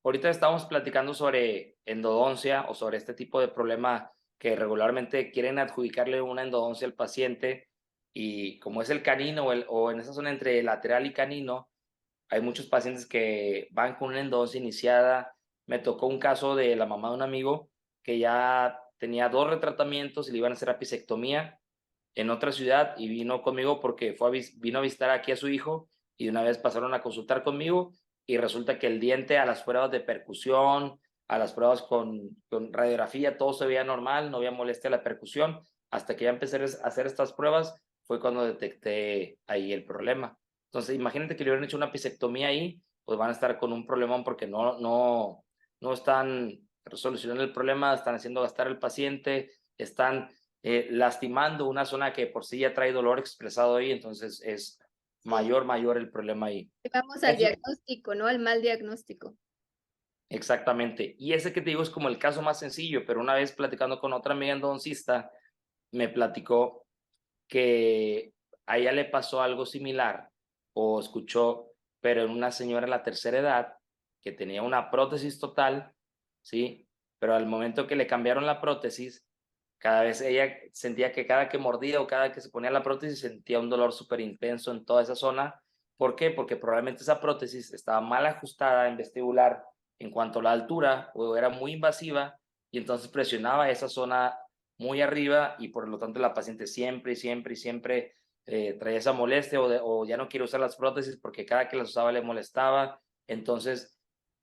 ahorita estamos platicando sobre endodoncia o sobre este tipo de problema que regularmente quieren adjudicarle una endodoncia al paciente, y como es el canino o en esa zona entre lateral y canino, hay muchos pacientes que van con una endodoncia iniciada. Me tocó un caso de la mamá de un amigo que ya tenía 2 retratamientos y le iban a hacer apicectomía en otra ciudad, y vino conmigo porque vino a visitar aquí a su hijo, y de una vez pasaron a consultar conmigo, y resulta que el diente, a las pruebas de percusión, a las pruebas con radiografía, todo se veía normal, no había molestia a la percusión. Hasta que ya empecé a hacer estas pruebas fue cuando detecté ahí el problema. Entonces imagínate que le hubieran hecho una pisectomía ahí, pues van a estar con un problemón porque no están solucionando el problema, están haciendo gastar al paciente, están lastimando una zona que por sí ya trae dolor expresado ahí, entonces es Sí. mayor el problema ahí. Vamos al Eso, diagnóstico, ¿no? Al mal diagnóstico. exactamente. Y ese que te digo es como el caso más sencillo, pero una vez platicando con otra amiga endodoncista, me platicó que a ella le pasó algo similar, o escuchó, pero en una señora en la tercera edad que tenía una prótesis total, ¿sí? Pero al momento que le cambiaron la prótesis, cada vez ella sentía que cada que mordía o cada que se ponía la prótesis sentía un dolor súper intenso en toda esa zona. ¿Por qué? Porque probablemente esa prótesis estaba mal ajustada en vestibular en cuanto a la altura, o era muy invasiva, y entonces presionaba esa zona muy arriba, y por lo tanto la paciente siempre traía esa molestia, o ya no quiere usar las prótesis porque cada que las usaba le molestaba. Entonces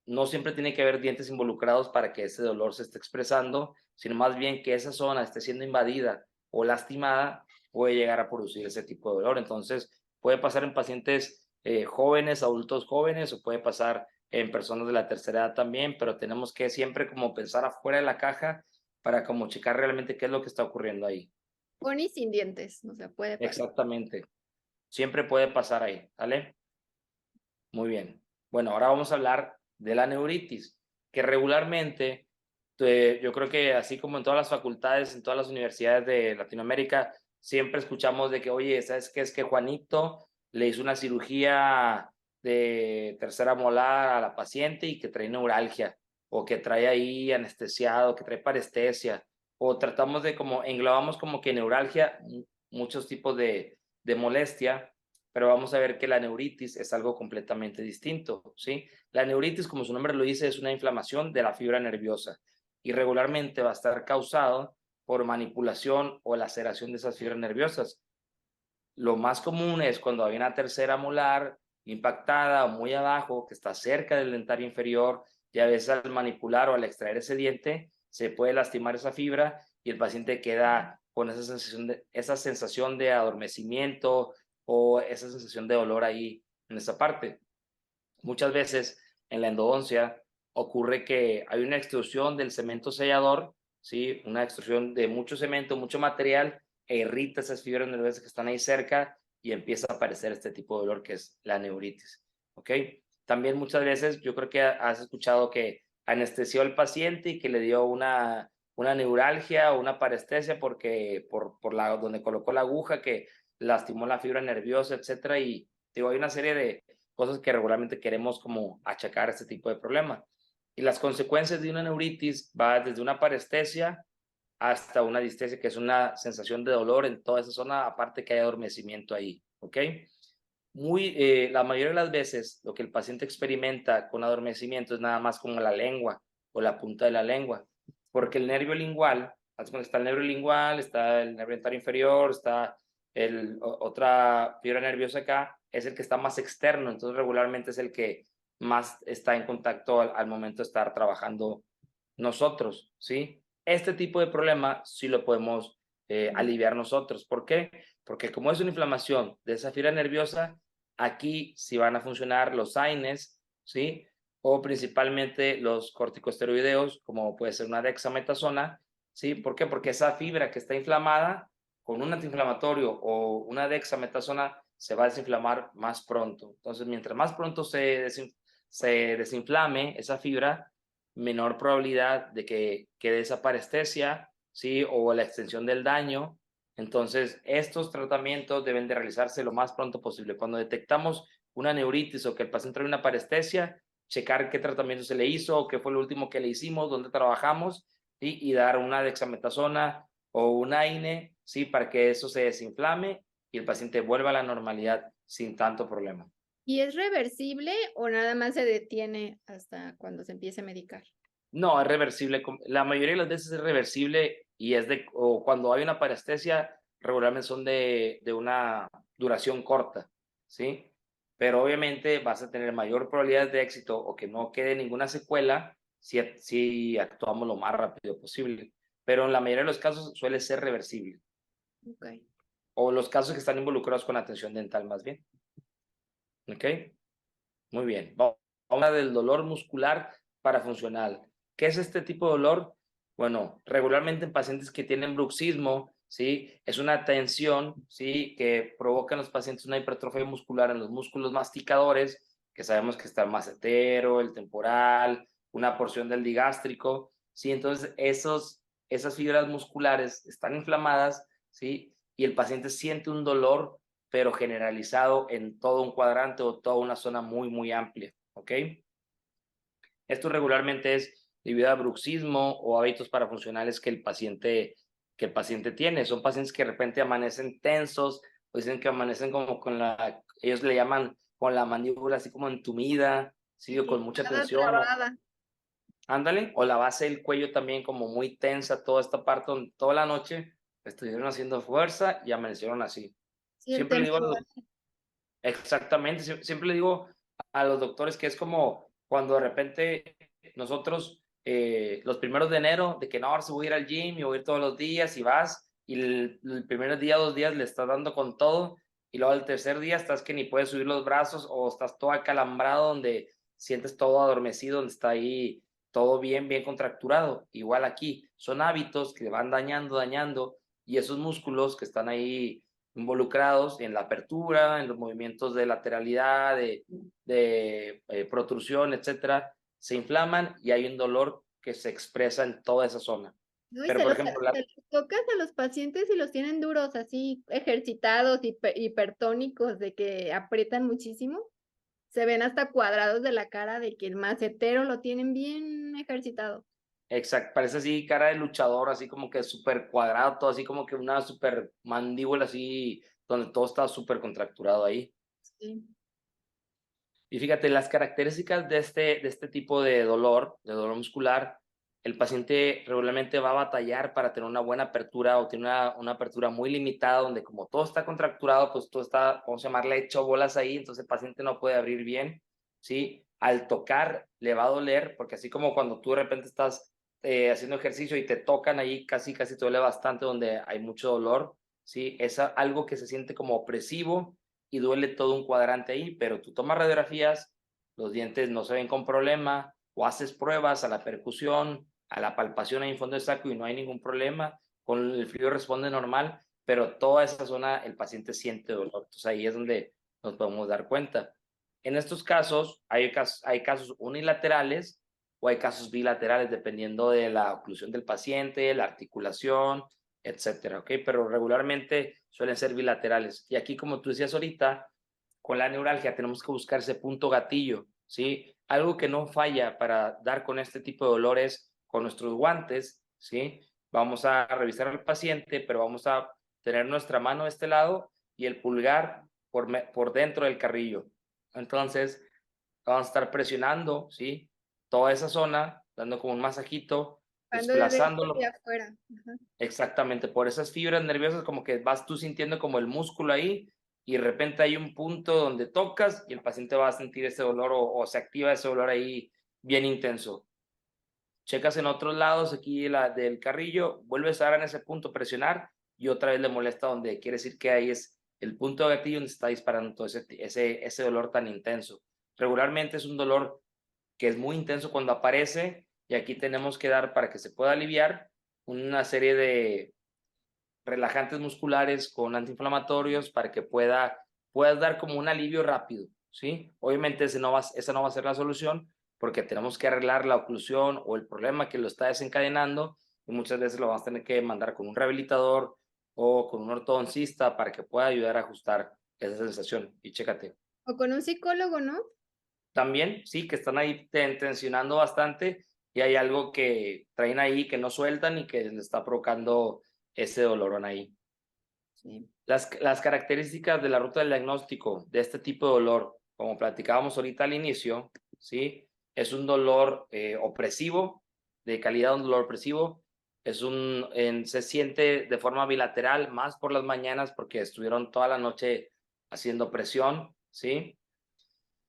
no siempre tiene que haber dientes involucrados para que ese dolor se esté expresando, sino más bien que esa zona esté siendo invadida o lastimada, puede llegar a producir ese tipo de dolor. Entonces puede pasar en pacientes jóvenes, adultos jóvenes, o puede pasar en personas de la tercera edad también, pero tenemos que siempre como pensar afuera de la caja para como checar realmente qué es lo que está ocurriendo ahí. Con y sin dientes, o sea, puede pasar. Exactamente. Siempre puede pasar ahí, ¿vale? Muy bien. Bueno, ahora vamos a hablar de la neuritis, que regularmente, yo creo que así como en todas las facultades, en todas las universidades de Latinoamérica, siempre escuchamos de que, oye, ¿sabes qué? Es que Juanito le hizo una cirugía de tercera molar a la paciente y que trae neuralgia, o que trae ahí anestesiado, que trae parestesia, o tratamos de como, englobamos como que neuralgia, muchos tipos de molestia, pero vamos a ver que la neuritis es algo completamente distinto, ¿sí? La neuritis, como su nombre lo dice, es una inflamación de la fibra nerviosa, y regularmente va a estar causado por manipulación o laceración de esas fibras nerviosas. Lo más común es cuando hay una tercera molar impactada o muy abajo, que está cerca del dentario inferior, y a veces al manipular o al extraer ese diente se puede lastimar esa fibra, y el paciente queda con esa sensación de adormecimiento o esa sensación de dolor ahí en esa parte. Muchas veces en la endodoncia ocurre que hay una extrusión del cemento sellador, ¿sí? Una extrusión de mucho cemento, mucho material, e irrita esas fibras nerviosas que están ahí cerca, y empieza a aparecer este tipo de dolor que es la neuritis, ¿ok? También muchas veces yo creo que has escuchado que anestesió al paciente y que le dio una neuralgia o una parestesia porque por donde colocó la aguja que lastimó la fibra nerviosa, etcétera. Y digo, hay una serie de cosas que regularmente queremos como achacar a este tipo de problema. Y las consecuencias de una neuritis va desde una parestesia hasta una distesia, que es una sensación de dolor en toda esa zona, aparte que hay adormecimiento ahí, ¿ok? La mayoría de las veces lo que el paciente experimenta con adormecimiento es nada más como la lengua o la punta de la lengua, porque el nervio lingual, está el nervio lingual, está el nervio dentario inferior, está otra fibra nerviosa acá, es el que está más externo, entonces regularmente es el que más está en contacto al momento de estar trabajando nosotros, ¿sí? Este tipo de problema sí lo podemos aliviar nosotros. ¿Por qué? Porque como es una inflamación de esa fibra nerviosa, aquí sí van a funcionar los AINES, ¿sí? O principalmente los corticosteroideos, como puede ser una dexametasona, ¿sí? ¿Por qué? Porque esa fibra que está inflamada, con un antiinflamatorio o una dexametasona, se va a desinflamar más pronto. Entonces, mientras más pronto se desinflame esa fibra, menor probabilidad de que quede esa parestesia, ¿sí? O la extensión del daño. Entonces, estos tratamientos deben de realizarse lo más pronto posible. Cuando detectamos una neuritis o que el paciente trae una parestesia, checar qué tratamiento se le hizo, qué fue lo último que le hicimos, dónde trabajamos, ¿sí? Y dar una dexametasona o un AINE, ¿sí? Para que eso se desinflame y el paciente vuelva a la normalidad sin tanto problema. ¿Y es reversible o nada más se detiene hasta cuando se empiece a medicar? No, es reversible. La mayoría de las veces es reversible y o cuando hay una parestesia, regularmente son de una duración corta, ¿sí? Pero obviamente vas a tener mayor probabilidad de éxito o que no quede ninguna secuela si actuamos lo más rápido posible. Pero en la mayoría de los casos suele ser reversible. Okay. O los casos que están involucrados con atención dental más bien. ¿Ok? Muy bien. Vamos a hablar del dolor muscular parafuncional. ¿Qué es este tipo de dolor? Bueno, regularmente en pacientes que tienen bruxismo, ¿sí? Es una tensión, ¿sí? Que provoca en los pacientes una hipertrofia muscular en los músculos masticadores, que sabemos que está el macetero, el temporal, una porción del digástrico, ¿sí? Entonces, esas fibras musculares están inflamadas, ¿sí? Y el paciente siente un dolor pero generalizado en todo un cuadrante o toda una zona muy, muy amplia, ¿ok? Esto regularmente es debido a bruxismo o hábitos parafuncionales que el paciente tiene. Son pacientes que de repente amanecen tensos, o dicen que amanecen como ellos le llaman con la mandíbula así como entumida, ¿sí? O con Sí, mucha nada tensión, trabada. ándale, o la base del cuello también como muy tensa, toda esta parte donde toda la noche estuvieron haciendo fuerza y amanecieron así. Sí, el Siempre le digo a los temporal. Exactamente, siempre le digo a los doctores que es como cuando de repente nosotros, los primeros de enero, de que no, ahora sí voy a ir al gym y voy a ir todos los días y vas, y el primer día, 2 días le estás dando con todo, y luego el tercer día estás que ni puedes subir los brazos o estás todo acalambrado donde sientes todo adormecido, donde está ahí todo bien, bien contracturado. Igual aquí, son hábitos que van dañando, y esos músculos que están ahí involucrados en la apertura, en los movimientos de lateralidad, de protrusión, etcétera, se inflaman y hay un dolor que se expresa en toda esa zona. No, y Pero, por ejemplo, se los tocas a los pacientes y los tienen duros, así ejercitados, hipertónicos, de que aprietan muchísimo. Se ven hasta cuadrados de la cara de que el macetero lo tienen bien ejercitado. exacto, parece así cara de luchador, así como que súper cuadrado, todo así como que una súper mandíbula así, donde todo está súper contracturado ahí. Sí. Y fíjate, las características de este tipo de dolor muscular, el paciente regularmente va a batallar para tener una buena apertura o tiene una apertura muy limitada, donde como todo está contracturado, pues todo está, vamos a llamarle, hecho bolas ahí, entonces el paciente no puede abrir bien, ¿sí? Al tocar le va a doler, porque así como cuando tú de repente estás haciendo ejercicio y te tocan ahí, casi te duele bastante, donde hay mucho dolor, ¿sí? Es algo que se siente como opresivo y duele todo un cuadrante ahí, pero tú tomas radiografías, los dientes no se ven con problema, o haces pruebas a la percusión, a la palpación ahí en fondo del saco y no hay ningún problema, con el frío responde normal, pero toda esa zona el paciente siente dolor, entonces ahí es donde nos podemos dar cuenta. En estos casos, hay casos unilaterales o hay casos bilaterales, dependiendo de la oclusión del paciente, la articulación, etcétera, ¿ok? Pero regularmente suelen ser bilaterales. Y aquí, como tú decías ahorita, con la neuralgia tenemos que buscar ese punto gatillo, ¿sí? Algo que no falla para dar con este tipo de dolores con nuestros guantes, ¿sí? Vamos a revisar al paciente, pero vamos a tener nuestra mano de este lado y el pulgar por dentro del carrillo. Entonces, vamos a estar presionando, ¿sí? Toda esa zona, dando como un masajito, Cuando de dentro desplazándolo. y afuera. Ajá. Exactamente, por esas fibras nerviosas como que vas tú sintiendo como el músculo ahí y de repente hay un punto donde tocas y el paciente va a sentir ese dolor o se activa ese dolor ahí bien intenso. Checas en otros lados aquí del carrillo, vuelves a dar en ese punto, presionar y otra vez le molesta donde quiere decir que ahí es el punto de gatillo donde se está disparando todo ese dolor tan intenso. Regularmente es un dolor que es muy intenso cuando aparece y aquí tenemos que dar para que se pueda aliviar una serie de relajantes musculares con antiinflamatorios para que puedas dar como un alivio rápido, ¿sí? Obviamente esa no va a ser la solución porque tenemos que arreglar la oclusión o el problema que lo está desencadenando y muchas veces lo vamos a tener que mandar con un rehabilitador o con un ortodoncista para que pueda ayudar a ajustar esa sensación. Y chécate. O con un psicólogo, ¿no? También, sí, que están ahí tensionando bastante y hay algo que traen ahí que no sueltan y que le está provocando ese dolorón ahí. Sí. Las características de la ruta del diagnóstico de este tipo de dolor, como platicábamos ahorita al inicio, ¿sí? Es un dolor opresivo, de calidad un dolor opresivo, se siente de forma bilateral, más por las mañanas porque estuvieron toda la noche haciendo presión, ¿sí?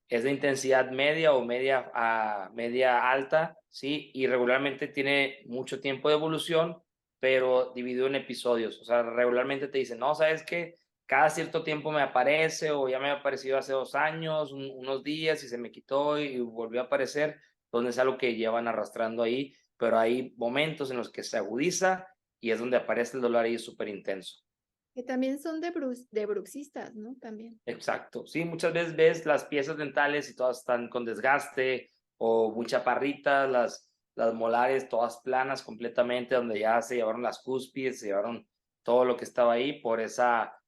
Es de intensidad media o media alta, ¿sí? Y regularmente tiene mucho tiempo de evolución, pero dividido en episodios. O sea, regularmente te dicen, no, ¿sabes qué? Cada cierto tiempo me aparece o ya me ha aparecido hace 2 años, unos días y se me quitó y volvió a aparecer. Entonces es algo que llevan arrastrando ahí, pero hay momentos en los que se agudiza y es donde aparece el dolor ahí súper intenso. Que también son de bruxistas, ¿no? También. Exacto. Sí, muchas veces ves las piezas dentales y todas están con desgaste o muy chaparritas, las molares todas planas completamente, donde ya se llevaron las cúspides, se llevaron todo lo que estaba ahí por esa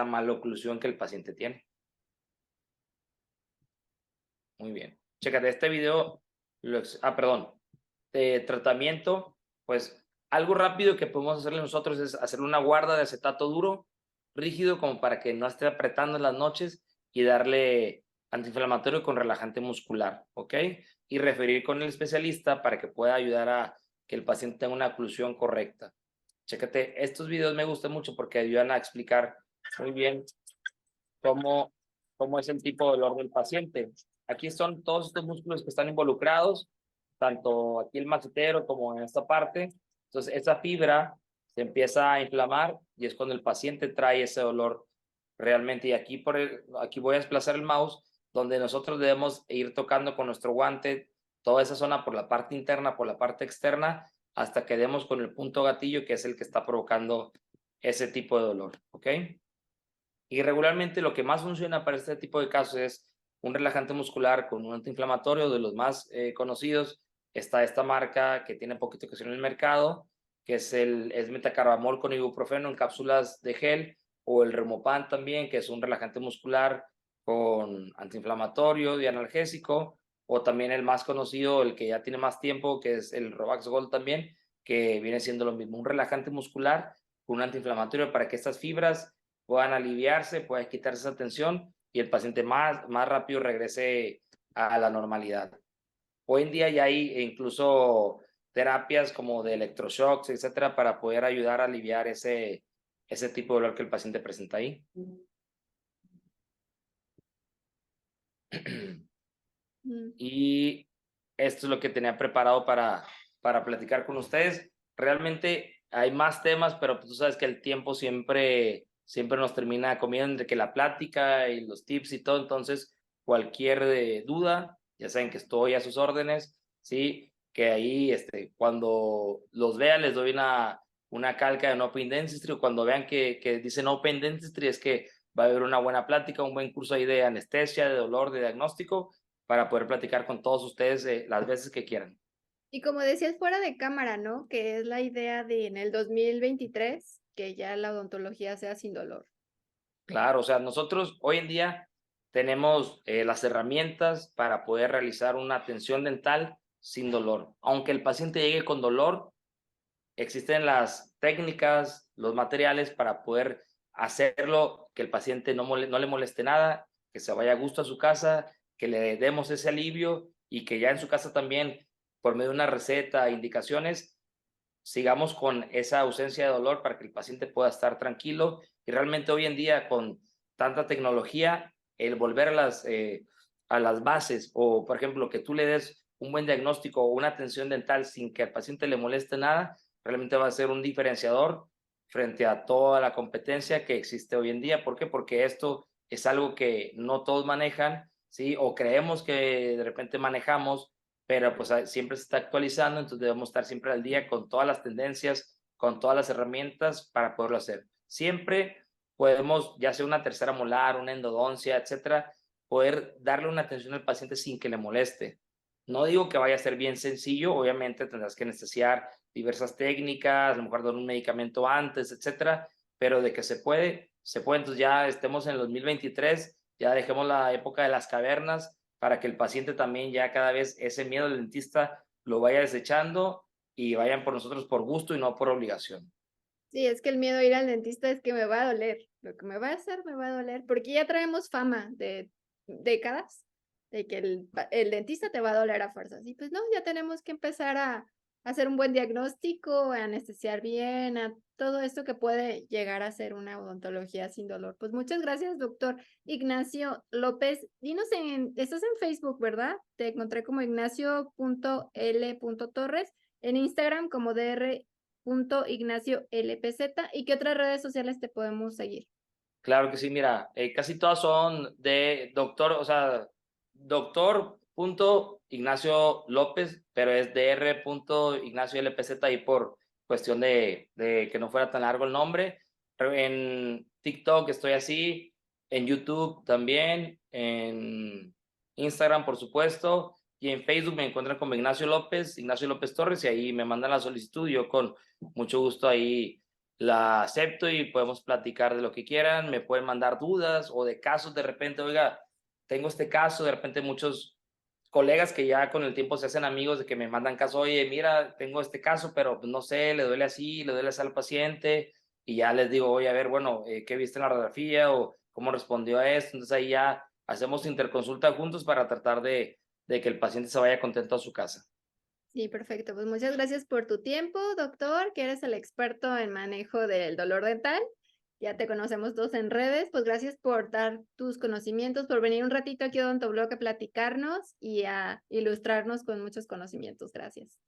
maloclusión que el paciente tiene. Muy bien. Chécate, este video, perdón, de tratamiento, pues algo rápido que podemos hacerle nosotros es hacerle una guarda de acetato duro, rígido, como para que no esté apretando en las noches y darle antiinflamatorio con relajante muscular, ¿ok? Y referir con el especialista para que pueda ayudar a que el paciente tenga una oclusión correcta. Chécate, estos videos me gustan mucho porque ayudan a explicar muy bien cómo, cómo es el tipo de dolor del paciente. Aquí son todos estos músculos que están involucrados, tanto aquí el macetero como en esta parte. Entonces, esa fibra se empieza a inflamar y es cuando el paciente trae ese dolor realmente. Y aquí voy a desplazar el mouse, donde nosotros debemos ir tocando con nuestro guante toda esa zona por la parte interna, por la parte externa, hasta que demos con el punto gatillo, que es el que está provocando ese tipo de dolor, ¿ok? Y regularmente lo que más funciona para este tipo de casos es un relajante muscular con un antiinflamatorio de los más conocidos. Está esta marca que tiene poquito que en el mercado, que es metacarbamol con ibuprofeno en cápsulas de gel, o el Remopan también, que es un relajante muscular con antiinflamatorio y analgésico, o también el más conocido, el que ya tiene más tiempo, que es el Robax Gold también, que viene siendo lo mismo, un relajante muscular con un antiinflamatorio para que estas fibras puedan aliviarse, pueda quitarse esa tensión y el paciente más rápido regrese a la normalidad. Hoy en día ya hay incluso terapias como de electroshocks, etcétera, para poder ayudar a aliviar ese tipo de dolor que el paciente presenta ahí. Y esto es lo que tenía preparado para platicar con ustedes. Realmente hay más temas, pero pues tú sabes que el tiempo siempre nos termina comiendo entre que la plática y los tips y todo. Entonces, cualquier duda, ya saben que estoy a sus órdenes, ¿sí? Que ahí, cuando los vean, les doy una calca de Open Dentistry, o cuando vean que dicen Open Dentistry, es que va a haber una buena plática, un buen curso ahí de anestesia, de dolor, de diagnóstico, para poder platicar con todos ustedes las veces que quieran. Y como decías, fuera de cámara, ¿no? Que es la idea de en el 2023 que ya la odontología sea sin dolor. Claro, o sea, nosotros hoy en día tenemos las herramientas para poder realizar una atención dental sin dolor. Aunque el paciente llegue con dolor, existen las técnicas, los materiales para poder hacerlo, que el paciente no le moleste nada, que se vaya a gusto a su casa, que le demos ese alivio y que ya en su casa también, por medio de una receta, indicaciones, sigamos con esa ausencia de dolor para que el paciente pueda estar tranquilo. Y realmente hoy en día con tanta tecnología, el volver a las bases, o por ejemplo, que tú le des un buen diagnóstico o una atención dental sin que al paciente le moleste nada, realmente va a ser un diferenciador frente a toda la competencia que existe hoy en día. ¿Por qué? Porque esto es algo que no todos manejan, ¿sí? O creemos que de repente manejamos, pero pues siempre se está actualizando, entonces debemos estar siempre al día con todas las tendencias, con todas las herramientas para poderlo hacer. Siempre podemos, ya sea una tercera molar, una endodoncia, etcétera, poder darle una atención al paciente sin que le moleste. No digo que vaya a ser bien sencillo, obviamente tendrás que anestesiar diversas técnicas, a lo mejor dar un medicamento antes, etcétera, pero de que se puede, se puede. Entonces ya estemos en el 2023, ya dejemos la época de las cavernas para que el paciente también ya cada vez ese miedo al dentista lo vaya desechando y vayan por nosotros por gusto y no por obligación. Sí, es que el miedo a ir al dentista es que me va a doler. Lo que me va a hacer me va a doler, porque ya traemos fama de décadas de que el dentista te va a doler a fuerzas. Y pues no, ya tenemos que empezar a hacer un buen diagnóstico, a anestesiar bien, a todo esto que puede llegar a ser una odontología sin dolor. Pues muchas gracias, doctor Ignacio López. Dinos estás en Facebook, ¿verdad? Te encontré como ignacio.l.torres, en Instagram como Ignacio LPZ. ¿Y qué otras redes sociales te podemos seguir? Claro que sí, mira, casi todas son de doctor, o sea, doctor punto Ignacio López, pero es dr. Ignacio LPZ ahí por cuestión de que no fuera tan largo el nombre. Pero en TikTok estoy así, en YouTube también, en Instagram por supuesto, y en Facebook me encuentran como Ignacio López Torres, y ahí me mandan la solicitud, yo con mucho gusto ahí la acepto y podemos platicar de lo que quieran, me pueden mandar dudas o de casos de repente, oiga, tengo este caso, de repente muchos colegas que ya con el tiempo se hacen amigos de que me mandan caso, oye, mira, tengo este caso, pero no sé, le duele así, le duele así al paciente, y ya les digo, oye, a ver, bueno, ¿qué viste en la radiografía o cómo respondió a esto? Entonces ahí ya hacemos interconsulta juntos para tratar de que el paciente se vaya contento a su casa. Sí, perfecto. Pues muchas gracias por tu tiempo, doctor, que eres el experto en manejo del dolor dental. Ya te conocemos todos en redes. Pues gracias por dar tus conocimientos, por venir un ratito aquí a Odontoblog a platicarnos y a ilustrarnos con muchos conocimientos. Gracias.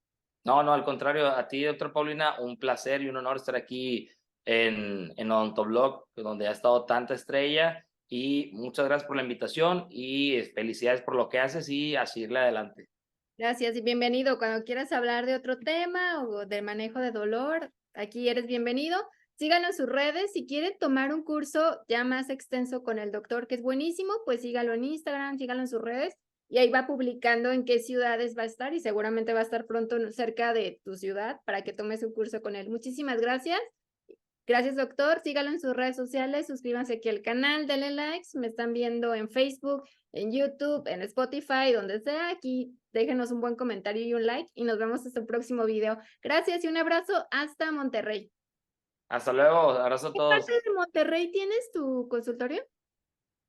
No, no, al contrario, a ti, doctor Paulina, un placer y un honor estar aquí en Odontoblog, donde ha estado tanta estrella, y muchas gracias por la invitación y felicidades por lo que haces y a seguirle adelante. Gracias y bienvenido. Cuando quieras hablar de otro tema o del manejo de dolor, aquí eres bienvenido. Síganlo en sus redes. Si quieren tomar un curso ya más extenso con el doctor, que es buenísimo, pues sígalo en Instagram, sígalo en sus redes y ahí va publicando en qué ciudades va a estar y seguramente va a estar pronto cerca de tu ciudad para que tomes un curso con él. Muchísimas gracias. Gracias, doctor. Sígalo en sus redes sociales, suscríbanse aquí al canal, denle likes. Me están viendo en Facebook, en YouTube, en Spotify, donde sea. Aquí déjenos un buen comentario y un like y nos vemos hasta el próximo video. Gracias y un abrazo hasta Monterrey. Hasta luego, abrazo a ¿Qué parte todos. de Monterrey tienes tu consultorio?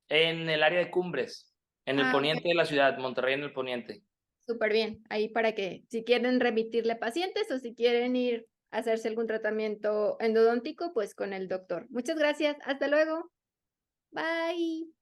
En el área de Cumbres, en el Ah, ok. poniente de la ciudad, Monterrey en el poniente. Súper bien. Ahí para que si quieren remitirle pacientes o si quieren ir a hacerse algún tratamiento endodóntico, pues con el doctor. Muchas gracias. Hasta luego. Bye.